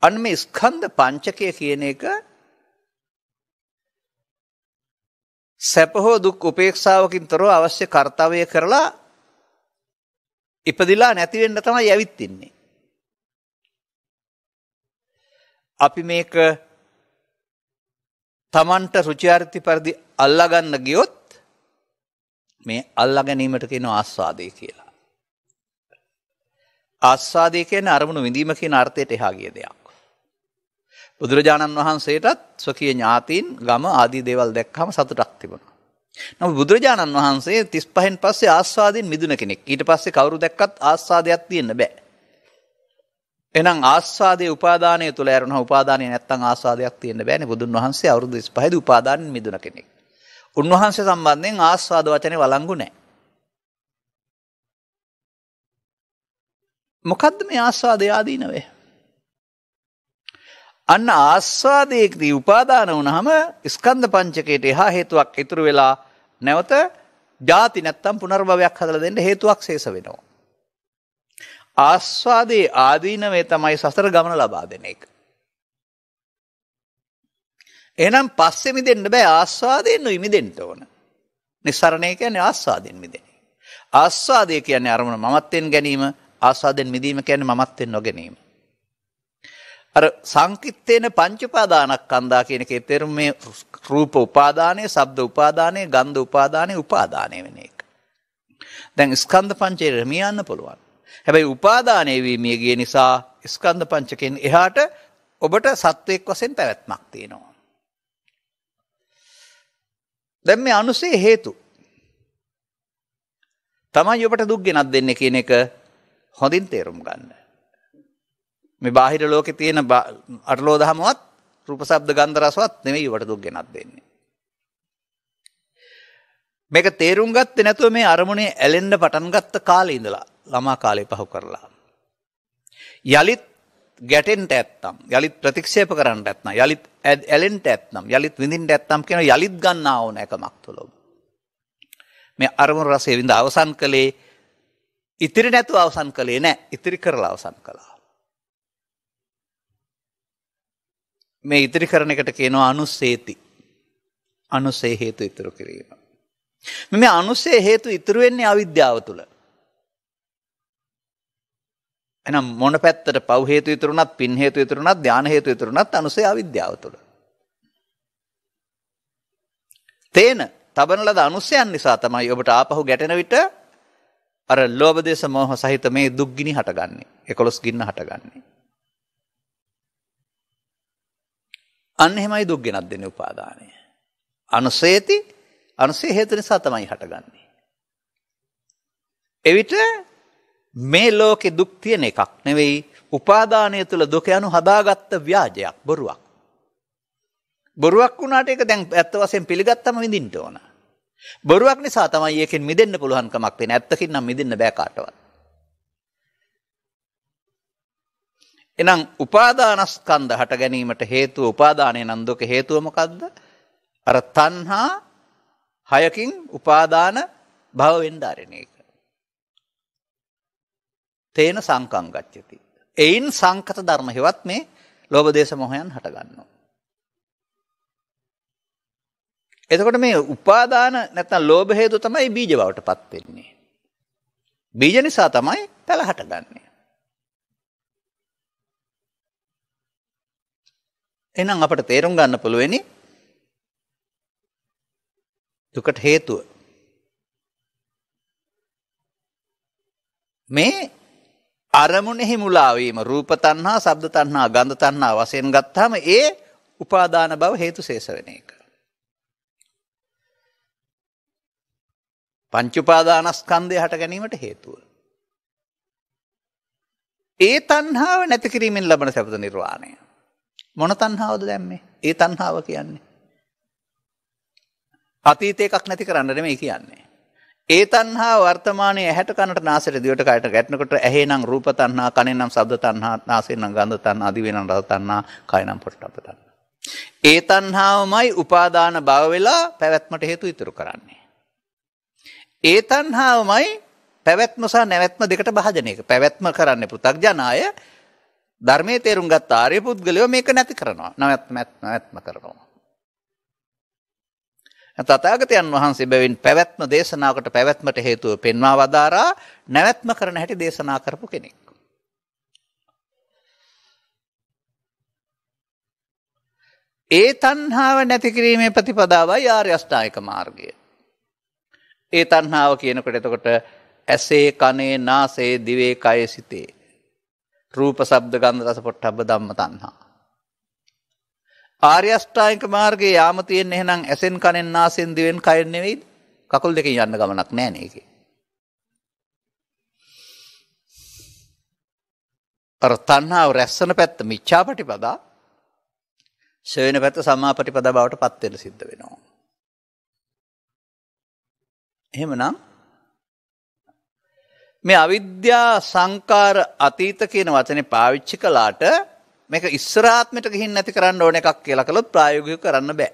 අන්න මේ ස්කන්ධ පංචකය කියන එක සැප හෝ දුක් උපේක්ෂාවකින් තොරව අවශ්‍ය කර්තව්‍ය කරලා ඉපදිලා නැති වෙන්න තමයි ඇවිත් ඉන්නේ. අපි මේක තමන්ට රුචි අරුචි පරිදි අල්ලා ගන්න ගියොත් මේ අල්ලා ගැනීමට කියනවා ආස්වාදය කියලා. ආස්වාදය කියන්නේ අරමුණු විඳීම කියන අර්ථයට එහා ගිය දෙයක්. බුදුරජාණන් වහන්සේටත් ස්වකීය ඥාතීන් ගම ආදී දේවල් දැක්කම සතුටක් තිබුණා. නමුත් බුදුරජාණන් වහන්සේ 35න් පස්සේ ආස්වාදයෙන් මිදුණ කෙනෙක්. ඊට පස්සේ කවුරු දැක්කත් ආස්වාදයක් තියෙන්න බෑ. එහෙනම් ආස්වාදයේ උපාදානය තුල ඇරුණා උපාදානය නැත්තම් ආස්වාදයක් තියෙන්න බෑනේ. බුදුන් වහන්සේ අවුරුදු 35 දී උපාදානෙන් මිදුණ කෙනෙක්. උන්වහන්සේ සම්බන්ධයෙන් ආස්වාද වචනේ වළංගු නැහැ. මොකද්ද මේ ආස්වාදයේ ආදීනවේ? අන්න ආස්වාදයේදී උපාදාන වුණාම ස්කන්ධ පංචකයට එහා හේතුවක් ඉතුරු වෙලා නැවත ජාති නැත්තම් පුනර්භවයක් හදලා දෙන්න හේතුවක් ශේෂ වෙනවා. ආස්වාදයේ ආදීනවේ තමයි සසර ගමන ලබා දෙන එක. එහෙනම් පස්සේ මිදෙන්න බෑ ආස්වාදයෙන් මිදෙන්න ඕන. නිස්සරණය කියන්නේ ආස්වාදයෙන් මිදෙන. ආස්වාදය කියන්නේ අරමුණ මමත්වෙන් ගැනීම, ආස්වාදයෙන් මිදීම කියන්නේ මමත්වෙන් නොගැනීම. අර සංකිට්ඨේන පංච උපාදානස්කන්ධා කියන එකේ තේරුම මේ රූප උපාදානය, ශබ්ද උපාදානය, ගන්ධ උපාදානය, උපාදානය වෙන එක. දැන් ස්කන්ධ පංචේ මියන්න පුළුවන්. හැබැයි උපාදානය වීමේ ගිය නිසා ස්කන්ධ පංචකෙන් එහාට ඔබට සත්වයක් වශයෙන් පැවැත්මක් තියෙනවා. දැන් මේ අනුසේ හේතු තමයි ඔබට දුක් ගෙනත් දෙන්නේ කියන එක හොඳින් තේරුම් ගන්න. මේ බාහිර ලෝකේ තියෙන අටලෝ දහමවත් රූප ශබ්ද ගන්ධ රසවත් නෙමෙයි ඔබට දුක් ගෙනත් දෙන්නේ. මේක තේරුම් ගත්තේ නැතුව මේ අරමුණේ ඇලෙන්න පටන් ගත්ත කාලේ ඉඳලා ළමා කාලේ පහු කරලා යලිත් ගැටෙන්න ඇත්නම් යලිත් ප්‍රතික්ෂේප කරන්න ඇත්නම් යලිත් ඇලෙන්න ඇත්නම් යලිත් විඳින්න ඇත්නම් කියන යලිත් ගන්නා ඕන එකමක් තුල මේ අරමුණු රසය විඳ අවසන් කළේ ඉතිරි නැතුව අවසන් කළේ නැහැ ඉතිරි කරලා අවසන් කළා. මේ ඉතිරි කරන එකට කියනවා අනුසේති. අනුසේ හේතු ඉතුරු කිරීම. මේ අනුසේ හේතු ඉතුරු වෙන්නේ අවිද්‍යාව තුල. එහෙනම් මොන පැත්තට පව් හේතු ඉතුරුනත්, පින් හේතු ඉතුරුනත්, ධාන හේතු ඉතුරුනත් අනුසේ අවිද්‍යාව තුල. තේන තබන ලද අනුසයන් නිසා තමයි ඔබට ආපහු ගැටෙන විට අර ලෝභ දේශ මොහ සහිත මේ දුක් ගිනි හටගන්නේ. 11 ගින්න හටගන්නේ. අන්න එහෙමයි දුක් ගෙනත් දෙන්නේ උපාදානය. අනුසේති අනුසේ හේතු නිසා තමයි හටගන්නේ. එවිට මේ ලෝකේ දුක් තියෙන එකක් නෙවෙයි උපාදානය තුළ දුක යනු හදාගත්ත ව්‍යාජයක් බොරුවක්. බොරුවක් වුණාට ඒක දැන් ඇත්ත වශයෙන් පිළිගත්තම විඳින්න ඕන. බොරුවක් නිසා තමයි ඒකෙන් මිදෙන්න පුළුවන් කමක් තියෙන. ඇත්තකින් නම් මිදෙන්න බෑ කාටවත්. එහෙනම් උපාදානස්කන්ධ හට ගැනීමට හේතුව උපාදානය නම් දුක හේතුව මොකද්ද? අර තණ්හා හයකින් උපාදාන භව වෙන්න ආරෙන එක. තේන සංකං ගච්ඡති. එයින් සංකත ධර්ම හේවත් මේ ලෝභ දේශ මොහයන් හට ගන්නවා. එතකොට මේ උපාදාන නැත්නම් ලෝභ හේතු තමයි බීජ බවටපත් වෙන්නේ. බීජ නිසා තමයි පැල හටගන්නේ. එහෙනම් අපට තේරුම් ගන්න පුළුවනි දුකට හේතුව මේ අරමුණෙහි මුලා වීම රූප තණ්හා, ශබ්ද තණ්හා, ගන්ධ තණ්හා වශයෙන් ගත්තාම ඒ උපාදාන බව හේතු ශේෂ වෙන එක. පංච උපාදානස්කන්ධය හට ගැනීමට හේතුව. ඒ තණ්හාව නැති කිරීමෙන් ලබන සබ්ද නිර්වාණය. මොන තණ්හාවද දැම්මේ? ඒ තණ්හාව කියන්නේ අතීත එකක් නැති කරන්න නෙමෙයි කියන්නේ. ඒ තණ්හාව වර්තමානයේ ඇහැට කනට නාසයට දිවට කයට ගැටෙනකොට ඇහි නම් රූප තණ්හා, කනේ නම් ශබ්ද තණ්හා, නාසයෙන් නම් ගන්ධ තණ්හා, දිවෙන් නම් රස තණ්හා, කය නම් පොට්ටබ්බ තණ්හා. ඒ තණ්හාවමයි උපාදාන භව වෙලා පැවැත්මට හේතු ඉතුරු කරන්නේ. ඒ තණ්හාවමයි පැවැත්ම සහ නැවැත්ම දෙකට භාජනය එක. පැවැත්ම කරන්නේ පෘථග්ජනය, ධර්මයේ තේරුම් ගත්ත ආර්ය පුද්ගලයෝ මේක නැති කරනවා. නැවැත්ම කරනවා. තථාගතයන් වහන්සේ බැවින් පැවැත්ම දේශනාවකට පැවැත්මට හේතුව පෙන්වා වදාරා නැවැත්ම කරන හැටි දේශනා කරපු කෙනෙක්. ඒ තණ්හාව නැති කිරීමේ ප්‍රතිපදාවයි ආර්ය අෂ්ටාංගික මාර්ගය. ඒ තණ්හාව කියනකොට එතකොට ඇසේ, කනේ, නාසයේ, දිවේ, කයේ, සිතේ රූප, ශබ්ද, ගන්ධ, රස, පොට්ටබ්බ ධම්ම තණ්හා. ආර්ය අෂ්ටාංගික මාර්ගයේ යාම තියෙන්නේ එහෙනම් ඇසෙන්, කනෙන්, නාසයෙන්, දිවෙන්, කයෙන් නෙවෙයිද? කකුල් දෙකෙන් යන්න ගමනක් නැහැ නේ ඒකේ. අර තණ්හාව රැස්සන පැත්ත මිච්ඡාපටිපදා, ශේන පැත්ත සම්මාපටිපදා බවට පත් වෙන්න සිද්ධ වෙනවා. එහෙමනම් මේ අවිද්‍යා සංකාර අතීත කියන වචනේ පාවිච්චි කළාට මේක ඉස්සරාත්මයට ගිහින් නැති කරන්න ඕන එකක් කියලා කළොත් ප්‍රායෝගිකව කරන්න බෑ.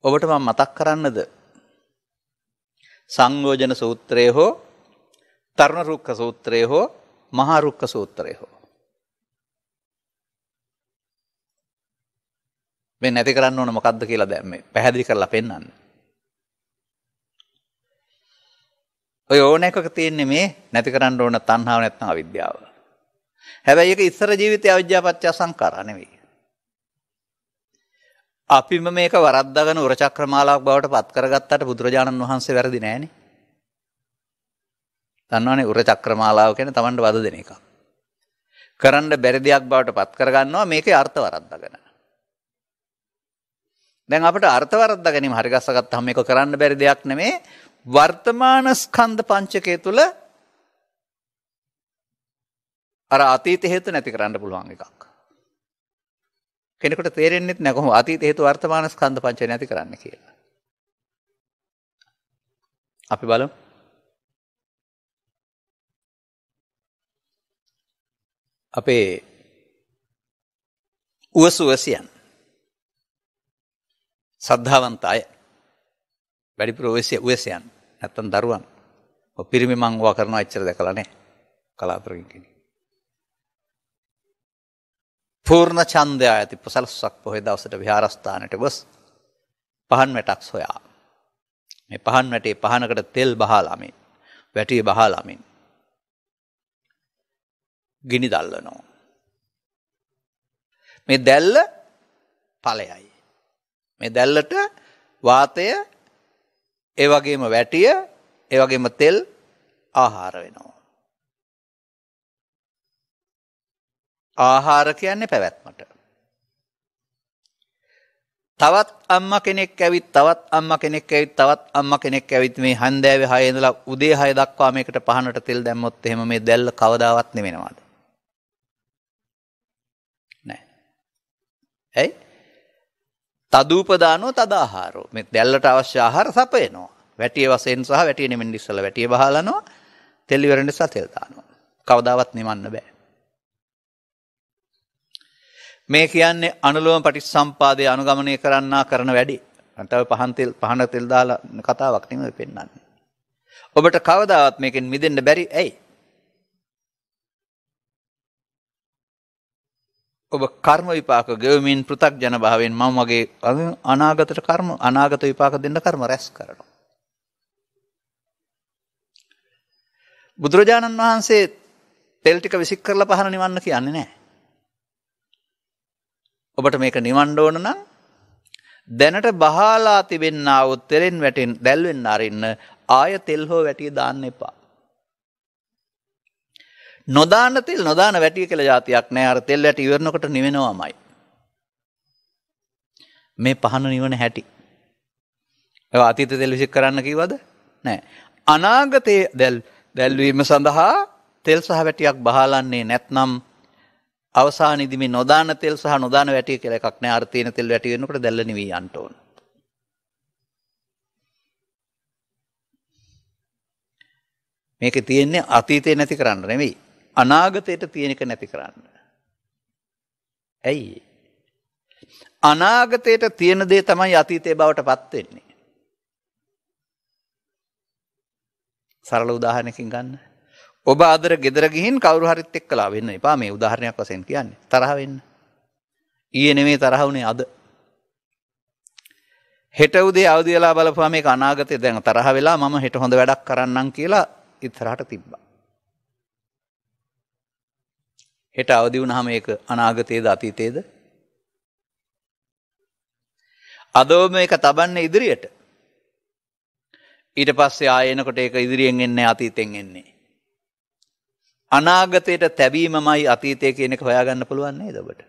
ඔබට මම මතක් කරන්නද සංයෝජන සූත්‍රය හෝ තරුණ රුක්ක සූත්‍රය හෝ මහා රුක්ක සූත්‍රය හෝ මේ නැති කරන්න ඕන මොකද්ද කියලා දැන් මේ පැහැදිලි කරලා පෙන්නන්න. ඔය ඕන එකක තියෙන්නේ මේ නැති කරන්න ඕන තණ්හාව නැත්නම් අවිද්‍යාව. හැබැයි ඒක ඉස්සර ජීවිතයේ අවිද්‍යාව පත්‍ය සංඛාරා නෙවෙයි. අපිම මේක වරද්දාගෙන උරචක්‍රමාලාවක් බවට පත් කරගත්තට බුදුරජාණන් වහන්සේ වැරදි නෑනේ. දන්නවනේ උරචක්‍රමාලාව කියන්නේ Tamanට වද දෙන එකක්. කරන්න බැරි දෙයක් බවට පත් කරගන්නවා මේකේ අර්ථ වරද්දාගෙන. දැන් අපිට අර්ථ වරද්දා ගැනීම හරි ගස්සගත්තාම මේක කරන්න බැරි දෙයක් නෙමේ. වර්තමාන ස්කන්ධ පංචකය තුල අර අතීත හේතු නැති කරන්න පුළුවන් එකක්. කෙනෙකුට තේරෙන්නේ නැහැ කොහොම අතීත හේතු වර්තමාන ස්කන්ධ පංචකය නැති කරන්න කියලා. අපි බලමු. අපේ උවසුවසියන් සද්ධාවන්ත අය වැඩිපුර උවසයන් නැත්තම් දරුවන් ඔය පිරිමි මං වා කරනවා එච්චර දැකලා නැහැ කලාතුරකින් කෙනෙක්. පූර්ණ ඡන්දය ඇති පසලස්සක් පොහේ දවසට විහාරස්ථානට ගොස් පහන් වැටක් සොයා. මේ පහන් වැටේ පහනකට තෙල් බහලාමින් වැටිය බහලාමින් ගිනි දැල්වනවා. මේ දැල්ල ඵලයයි. මේ දැල්ලට වාතය, ඒ වගේම වැටිය, ඒ වගේම තෙල් ආහාර වෙනවා. ආහාර කියන්නේ පැවැත්මට. තවත් අම්මා කෙනෙක් ඇවිත් තවත් අම්මා කෙනෙක් ඇවිත් තවත් අම්මා කෙනෙක් ඇවිත් මේ හන්දෑවේ 6 ඉඳලා උදේ 6 දක්වා මේකට පහනට තෙල් දැම්මොත් එහෙම මේ දැල්ල කවදාවත් නෙවෙනවද? නෑ. ඇයි? තදූපදානෝ තදාහාරෝ. මේ දැල්ලට අවශ්‍ය ආහාර සපයනවා. වැටිය වශයෙන් සහ වැටිය නෙමෙන්න ඉස්සලා වැටිය බහලනවා. තෙල් ඉවරෙන්න ඉස්සලා තෙල් දානවා. කවදාවත් නිවන්න බෑ. මේ කියන්නේ අනුලෝම පටිච්චසම්පාදයේ අනුගමනය කරන්නා කරන වැඩි. අන්තව පහන තෙල් දාලා කතාවක් නෙමෙයි පෙන්වන්නේ. ඔබට කවදාවත් මේකෙන් මිදෙන්න බැරි ඇයි? ඔබ කර්ම විපාක ගෙවමින් පෘථග්ජන භාවයෙන් මම වගේ අනාගතට කර්ම අනාගත විපාක දෙන්න කර්ම රැස් කරනවා. බුදුරජාණන් වහන්සේ තෙල් ටික විසික් කරලා පහන නිවන්න කියන්නේ නැහැ. ඔබට මේක නිවන්න ඕන නම් දැනට බහලා තිබෙන්නා වූ තෙලෙන් වැටෙන් දැල් වෙන්න අරින්න ආය තෙල් හෝ වැටිය දාන්න එපා. නොදාන තෙල් නොදාන වැටිය කියලා જાතියක් නෑ. අර තෙල් වැටි ඉවරනකොට නිවෙනවමයි. මේ පහන නිවන හැටි. ඒ අතීත තෙල් විසික් කරන්න කිව්වද? නෑ. අනාගතයේ දැල්වීම සඳහා තෙල් සහ වැටියක් බහලන්නේ නැත්නම් අවසානයේදී මේ නොදාන තෙල් සහ නොදාන වැටිය කියලා එකක් නෑ. අර තියෙන තෙල් වැටි වෙනකොට දැල්ල නිවි යන්න ඕන. මේකේ තියෙන්නේ අතීතේ නැති කරන්න නෙවෙයි. අනාගතයට තියෙන එක නැති කරන්න. ඇයි? අනාගතයට තියෙන දේ තමයි අතීතේ බවට පත් වෙන්නේ. සරල උදාහරණයකින් ගන්න. ඔබ අදර ගෙදර ගිහින් කවුරු හරිත් එක්කලා වෙන්න එපා. මේ උදාහරණයක් වශයෙන් කියන්නේ. තරහ වෙන්න. ඊයේ නෙමෙයි තරහ වුණේ අද. හෙට උදේ අවදි වෙලා බලපුවා මේක අනාගතේ දැන් තරහ වෙලා මම හෙට හොඳ වැඩක් කරන්නම් කියලා ඉස්සරහට තිබ්බා. හෙට අවදි වුණාම ඒක අනාගතයේද අතීතයේද? අදෝ මේක තබන්නේ ඉදිරියට. ඊට පස්සේ ආයෙ එනකොට ඒක ඉදිරියෙන් එන්නේ අතීතෙන් එන්නේ. අනාගතයට තැබීමමයි අතීතය කියන එක හොයාගන්න පුළුවන් නේද ඔබට?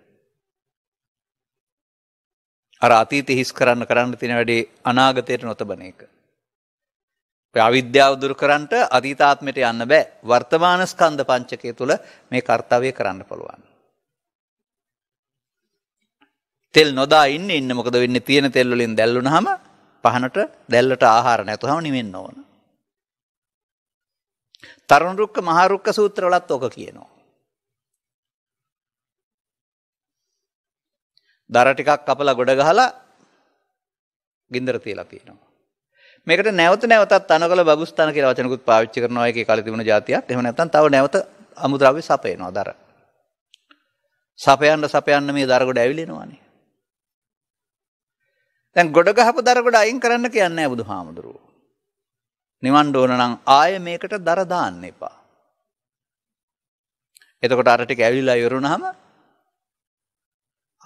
අර අතීතේ හිස් කරන්න තියෙන වැඩේ අනාගතයට නොතබන එක. ඔය අවිද්‍යාව දුරු කරන්නට අතීතාත්මයට යන්න බෑ. වර්තමාන ස්කන්ධ පංචකය තුල මේ කාර්යය කරන්න පුළුවන්. තෙල් නොදා ඉන්න මොකද වෙන්නේ? තියෙන තෙල් වලින් දැල්ලුනහම පහනට දැල්ලට ආහාර නැතුවම නිවෙන්න ඕන. තරුණ රුක්ක මහ රුක්ක සූත්‍රවලත් ඔක කියනවා. දර ටිකක් කපලා ගොඩ ගහලා ගින්දර තියලා තියෙනවා. මේකට නැවත නැවතත් තනකොළ බබුස්තන කියලා වචනකුත් පාවිච්චි කරනවා. ඒකේ කලින් තිබුණ જાතියක්. එහෙම නැත්නම් තව නැවත අමුද්‍රව්‍ය සපයනවා දර. සපයන්න මේ දර ගොඩ ඇවිලෙනවානේ. දැන් ගොඩ ගහපු දර ගොඩ අයින් කරන්න කියන්නේ නැහැ බුදුහාමුදුරුවෝ. නිවන්න ඕන නම් ආයෙ මේකට දර දාන්න එපා. එතකොට අර ටික ඇවිල්ලා ඉවරුනහම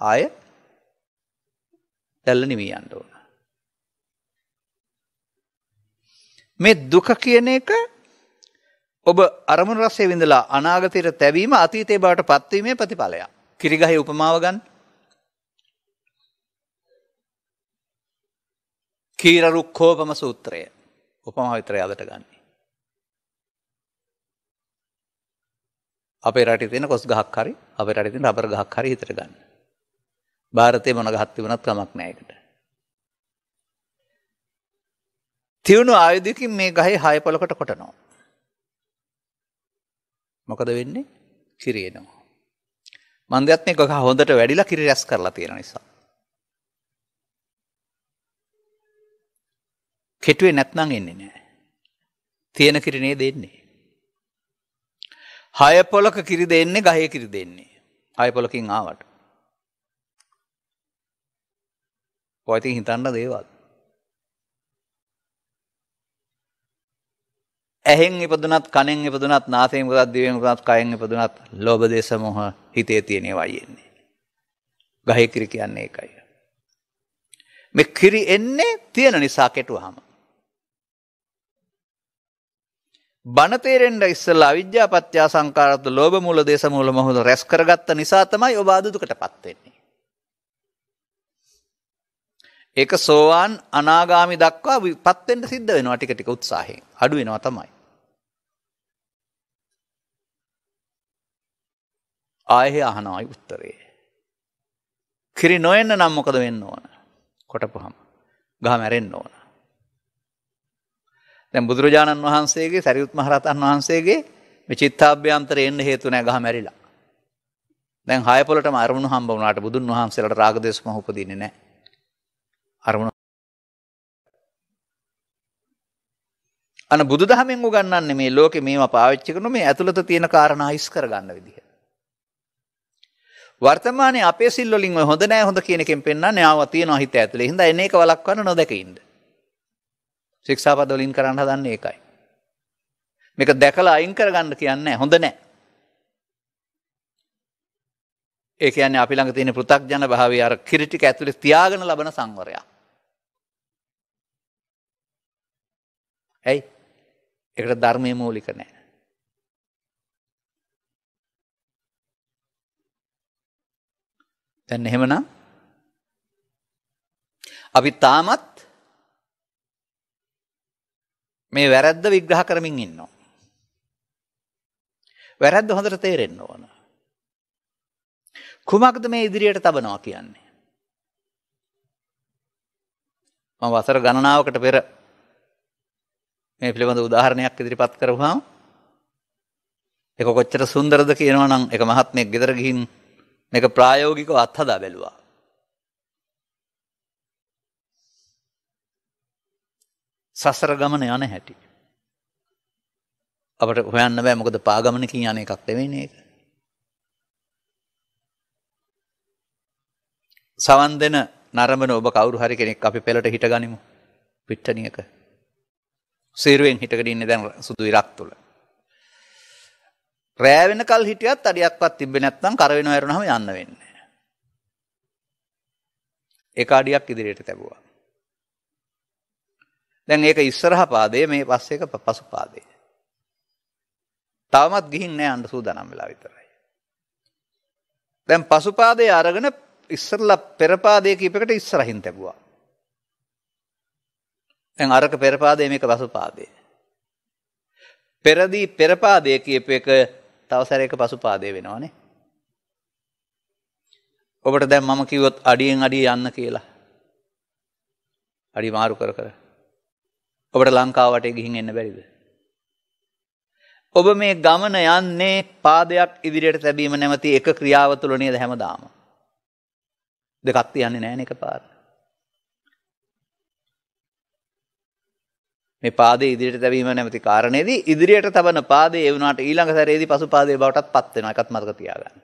ආයෙ දැල්ල නිවි යන්න ඕන. මේ දුක කියන එක ඔබ අරමුණු රසයේ විඳලා අනාගතයට තැවීම අතීතයේ බවට පත්වීමේ ප්‍රතිඵලයක්. කිරිගහේ උපමාව ගන්න. කීර රුක්ඛෝපම සූත්‍රය. උපමා විතරයි අදට ගන්න. අපේ රටේ තියෙන කොස් ගහක් හරි අපේ රටේ තියෙන රබර් ගහක් හරි හිතට ගන්න. ಭಾರತයේ මොන ගහක් තිබුණත් කමක් නැහැ ඒකට. තියුණු ආයුධයකින් මේ ගහේ හය පොලකට කොටනවා. මොකද වෙන්නේ? කිරි එනවා. මන්දයත් මේ ගහ හොඳට වැඩිලා කිරි රැස් කරලා තියෙන නිසා. කෙටුවේ නැත්නම් එන්නේ නැහැ. තියෙන කිරි නේ දෙන්නේ. හය පොලක කිරි දෙන්නේ ගහේ කිරි දෙන්නේ. හය පොලකින් ආවට. ඔයතින් හිතන්න දේවල්. ඇහෙන් ඉපදුනත් කනෙන් ඉපදුනත් නාසයෙන් ඉපදුනත් දිවෙන් ඉපදුනත් කයෙන් ඉපදුනත් ලෝභ දේශ මොහ හිතේ තියෙන ඒවායි එන්නේ. ගහේ කිරි කියන්නේ ඒකයි. මේ කිරි එන්නේ තියෙන නිසා කෙටුවාම. බණ තේරෙන්න ඉස්සෙල්ලා අවිජ්ජා පත්‍ය සංකාරත් ලෝභ මූල දේශ මූල මොහ රැස් කරගත්ත නිසා තමයි ඔබ අදුදුකටපත් වෙන්නේ. ඒක සෝවාන් අනාගාමි දක්වා පත් වෙන්න සිද්ධ වෙනවා ටික ටික උත්සාහයෙන්. අඩු වෙනවා තමයි. ආයෙ අහනවායි උත්තරේ. කිරි නොෙන්න නම් මොකද වෙන්න ඕන? කොටපුවම ගහ මැරෙන්න ඕන. දැන් බුදුරජාණන් වහන්සේගේ සරියුත් මහ රහතන් වහන්සේගේ මේ චිත්තාභ්‍යන්තරේ එන්න හේතු නැහැ ගහ මැරිලා. දැන් හය පොළටම අරමුණු හම්බ වුණාට බුදුන් වහන්සේලාට රාග දේශ මොහ උපදින්නේ නැහැ. අරමුණ අන බුදුදහමෙන් උගන්වන්නේ මේ ලෝකේ මේවා පාවිච්චි කරන මේ ඇතුළත තියෙන කාරණා හිස් කරගන්න විදිහ. වර්තමානයේ අපේ සිල් වලින් ඔය හොඳ නෑ හොඳ කියන එකෙන් පෙන්නන්නේ ආවා තියෙනවා හිත ඇතුලේ. හින්දා එන එක වළක්වන්න නොදැක ඉන්න. ශික්ෂාපද වලින් කරන්න හදන්නේ ඒකයි. මේක දැකලා අයින් කරගන්න කියන්නේ හොඳ නෑ. ඒ කියන්නේ අපි ළඟ තියෙන පෘථග්ජන භාවය අර කිරි ටික ඇතුලේ තියාගෙන ලබන සංවරයක්. ඇයි? ඒකට ධර්මයේ මූලික නැහැ. දැන් එහෙමනම් අපි තාමත් මේ වැරද්ද විග්‍රහ කරමින් ඉන්නවා. වැරද්ද හොඳට තේරෙන්න ඕන. කුමක්ද මේ ඉදිරියට තබනවා කියන්නේ? මම වසර ගණනාවකට පෙර මේ පිළිබඳ උදාහරණයක් ඉදිරිපත් කරපුවාම ඒක කොච්චර සුන්දරද කියනවා නම් ඒක මහත්මයෙක් ගෙදර ගිහින් මේක ප්‍රායෝගිකව අත්හදා බැලුවා. සසර ගමන යන හැටි. අපට හොයන්න බෑ මොකද පාගමනකින් යන එකක් නෙවෙයිනේ ඒක. සවන් දෙන නරඹන ඔබ කවුරු හරි කෙනෙක් අපි පෙළට හිට ගනිමු. පිට්ටනියක. සීරුවෙන් හිටගෙන ඉන්නේ දැන් සුදු ඉරක් තුල. රෑ වෙනකල් හිටියත් අඩියක්වත් තිබ්බේ නැත්නම් කර වෙනව ඇරුණාම යන්න වෙන්නේ. එක අඩියක් ඉදිරියට තැබුවා. දැන් ඒක ඉස්සරහ පාදයේ මේ පස්සේ එක පසු පාදයේ. තවමත් ගිහින් නෑ යන්න සූදානම් වෙලා විතරයි. දැන් පසු පාදයේ අරගෙන ඉස්සරලා පෙර පාදයේ කීපයකට ඉස්සරහින් තැබුවා. දැන් අරක පෙර පාදයේ මේක පසු පාදයේ. පෙරදී පෙර පාදයේ කීප එක තව සැරයක පසු පාදයේ වෙනවනේ. ඔබට දැන් මම කිව්වොත් අඩියෙන් අඩිය යන්න කියලා. අඩි මාරු කර කර. ඔබට ලංකාව වටේ ගිහින් එන්න බැරිද? ඔබ මේ ගමන යන්නේ පාදයක් ඉදිරියට තැබීම නැමැති එක ක්‍රියාව තුළ නේද හැමදාම. දෙකක් තියන්නේ නැහැ නේ එකපාර. මේ පාදයේ ඉදිරියට තැබීම නැමැති කාරණේදී ඉදිරියට තබන පාදයේ ඒ වුණාට ඊළඟ සැරේදී පසු පාදයේ බවටත් පත් වෙනවා. එකත් මතක තියාගන්න.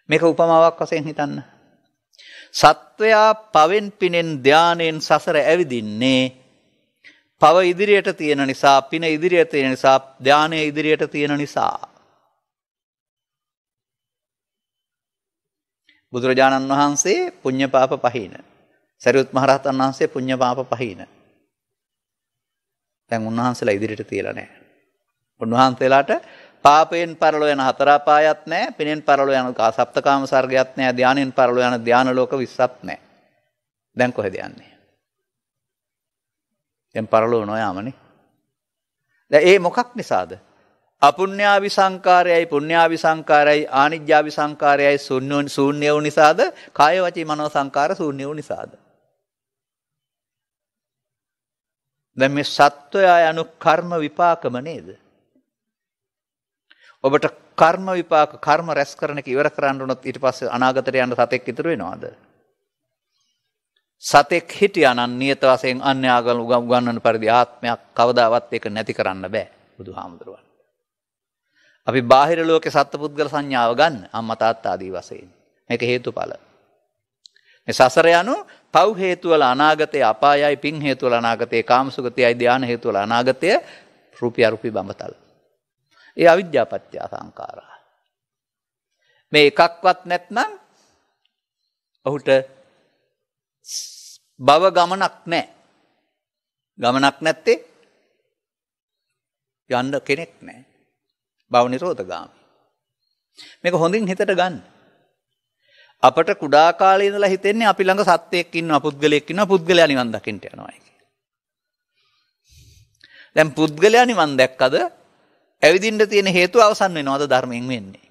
මේක උපමාවක් වශයෙන් හිතන්න. සත්වයා පවෙන් පිනෙන් ධානයෙන් සසර ඇවිදින්නේ පව ඉදිරියට තියෙන නිසා, පින ඉදිරියට තියෙන නිසා, ධානය ඉදිරියට තියෙන නිසා. බුදුරජාණන් වහන්සේ පුඤ්ඤ පාප පහින. සරියුත් මහ රහතන් වහන්සේ පුඤ්ඤ පාප පහින. දැන් උන්වහන්සේලා ඉදිරියට තියලා නැහැ. උන්වහන්සේලාට පාපයෙන් පරලෝ යන හතර අපායත් නැහැ, පිනෙන් පරලෝ යන සප්තකාම සර්ගයත් නැහැ, ධානයෙන් පරලෝ යන ධාන ලෝක 20ක් නැහැ. දැන් කොහෙද යන්නේ? දැන් පරලෝ නොයාමනේ. දැන් ඒ මොකක් නිසාද? අපුඤ්ඤාවි සංකාරයයි පුඤ්ඤාවි සංකාරයයි ආනිජ්ජාවි සංකාරයයි ශූන්‍ය වූ නිසාද? කාය වචී මනෝ සංකාර ශූන්‍ය වූ නිසාද? දැන් මේ සත්වයා යනු කර්ම විපාකම නේද? ඔබට කර්ම විපාක කර්ම රැස් කරන එක ඉවර කරන්න උනොත් ඊට පස්සේ අනාගතයට යන්න සතෙක් ඉතුරු වෙනවද? සතෙක් හිටියානම් නියත වශයෙන් අන්‍ය ආගම උගන්වන පරිදි ආත්මයක් කවදාවත් ඒක නැති කරන්න බෑ බුදුහාමුදුරුවෝ. අපි බාහිර ලෝකේ සත්පුද්ගල සංඥාව ගන්න අම්මා තාත්තා ආදී වශයෙන්. මේක හේතුඵල. මේ සසර යනු පව් හේතු වල අනාගතයේ අපායයි, පින් හේතු වල අනාගතයේ කාමසුගතයයි, ධාන හේතු වල අනාගතයේ රූපී අරූපී බඹතල. ඒ අවිද්‍යාපත්‍ය සංඛාරා. මේ එකක්වත් නැත්නම් ඔහුට භව ගමනක් නැහැ. ගමනක් නැත්තේ යන්න කෙනෙක් නැහැ. භව නිරෝධගාමී. මේක හොඳින් හිතට ගන්න. අපට කුඩා කාලේ ඉඳලා හිතෙන්නේ අපි ළඟ සත්‍යයක් ඉන්නවා, පුද්ගලයෙක් ඉන්නවා, පුද්ගලයා නිවන් දකින්න යනවා කියලා. දැන් පුද්ගලයා නිවන් දැක්කද? ඇවිදින්න තියෙන හේතුව අවසන් වෙනවද ධර්මයෙන් වෙන්නේ?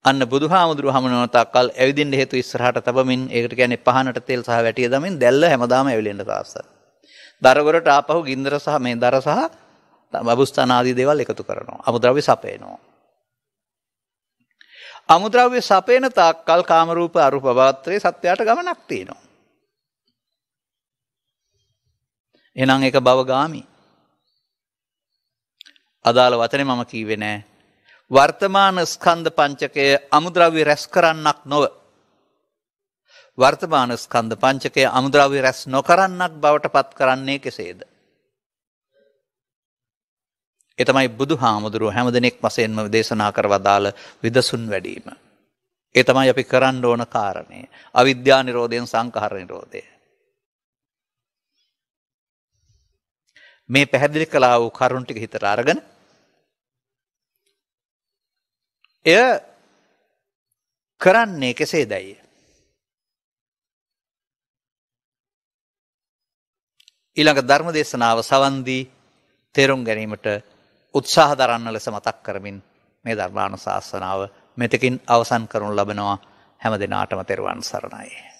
අන්න බුදුහාමුදුරුව හමුනන තාක්කල් ඇවිදින්න හේතු ඉස්සරහට තබමින්, ඒකට කියන්නේ පහනට තෙල් සහ වැටිය දමින් දැල්ල හැමදාම ඇවිලෙන්න තාස්සත්. දරවරට ආපහු ගින්දර සහ මේ දර සහ බබුස්ථාන ආදී දේවල් එකතු කරනවා. අමුද්‍රව්‍ය සපයනවා. අමුද්‍රව්‍ය සපයන තාක්කල් කාම රූප අරූප භවත්‍රේ සත්‍යයට ගමනක් තියෙනවා. එහෙනම් ඒක භවගාමී. අදාළ වචනේ මම කීවේ නෑ. වර්තමාන ස්කන්ධ පංචකය අමුද්‍රව්‍ය රැස් කරන්නක් නොව, වර්තමාන ස්කන්ධ පංචකය අමුද්‍රව්‍ය රැස් නොකරන්නක් බවට පත් කරන්නේ කෙසේද? ඒ තමයි බුදුහාමුදුරුව හැමදෙනෙක් වශයෙන්ම දේශනා කරවදාළ විදසුන් වැඩීම. ඒ තමයි අපි කරන්න ඕන කාරණය. අවිද්‍යා නිරෝධයෙන් සංඛාර නිරෝධය. මේ පැහැදිලි කළා වූ කරුණ ටික හිතට අරගෙන එය කරන්නේ කෙසේදයි? ඊළඟ ධර්ම දේශනාව සවන් දී තේරුම් ගැනීමට උත්සාහ දරන්න ලෙස මතක් කරමින් මේ ධර්මානුශාසනාව මෙතකින් අවසන් කරනු ලබනවා. හැම දිනාටම තෙරුවන් සරණයි.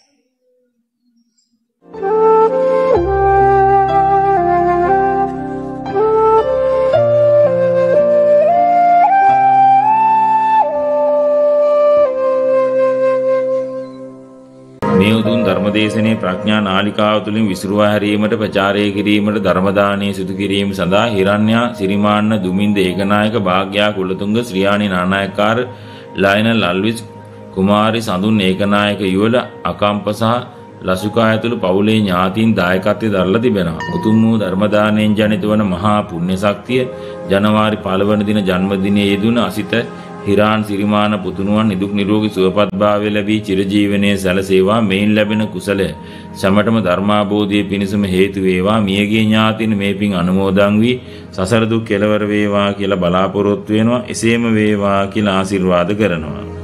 මේ උතුම් ධර්ම ධර්මදේශනයේ ප්‍රඥා නාලිකාව තුළින් විසුරුවා හැරීමට ප්‍රචාරය කිරීමට ධර්ම දානය සිදු කිරීම සඳහා හිරණ්‍යා සිරිමාන්න දුමින්ද ඒකනායක භාග්‍යා කුලතුංග ශ්‍රියාණි නානායක්කාර ලයනල් අල්විස් කුමාරි සඳුන් ඒකනායක යුවල අකම්ප සහ ලසුකා ඇතුළු පවුලේ ඥාතීන් දායකත්වයේ දරලා තිබෙනවා. උතුම් වූ ධර්ම දානයෙන් ජනිත වන මහා පුණ්‍ය ශක්තිය ජනවාරි 5 වන දින ජන්මදිනයේ යෙදුන අසිත හිරාන් සිරිමාන පුතුණුවන් නිදුක් නිරෝගී සුවපත් භාවය ලැබී චිරජීවනයේ සැලසේවා. මෙයින් ලැබෙන කුසලය සමටම ධර්මාබෝධයේ පිණසම හේතු වේවා. මියගිය ඥාතීන් මේ පින් අනුමෝදන් වී සසර දුක් කෙලවර වේවා කියලා බලාපොරොත්තු වෙනවා. එසේම වේවා කියලා ආශිර්වාද කරනවා.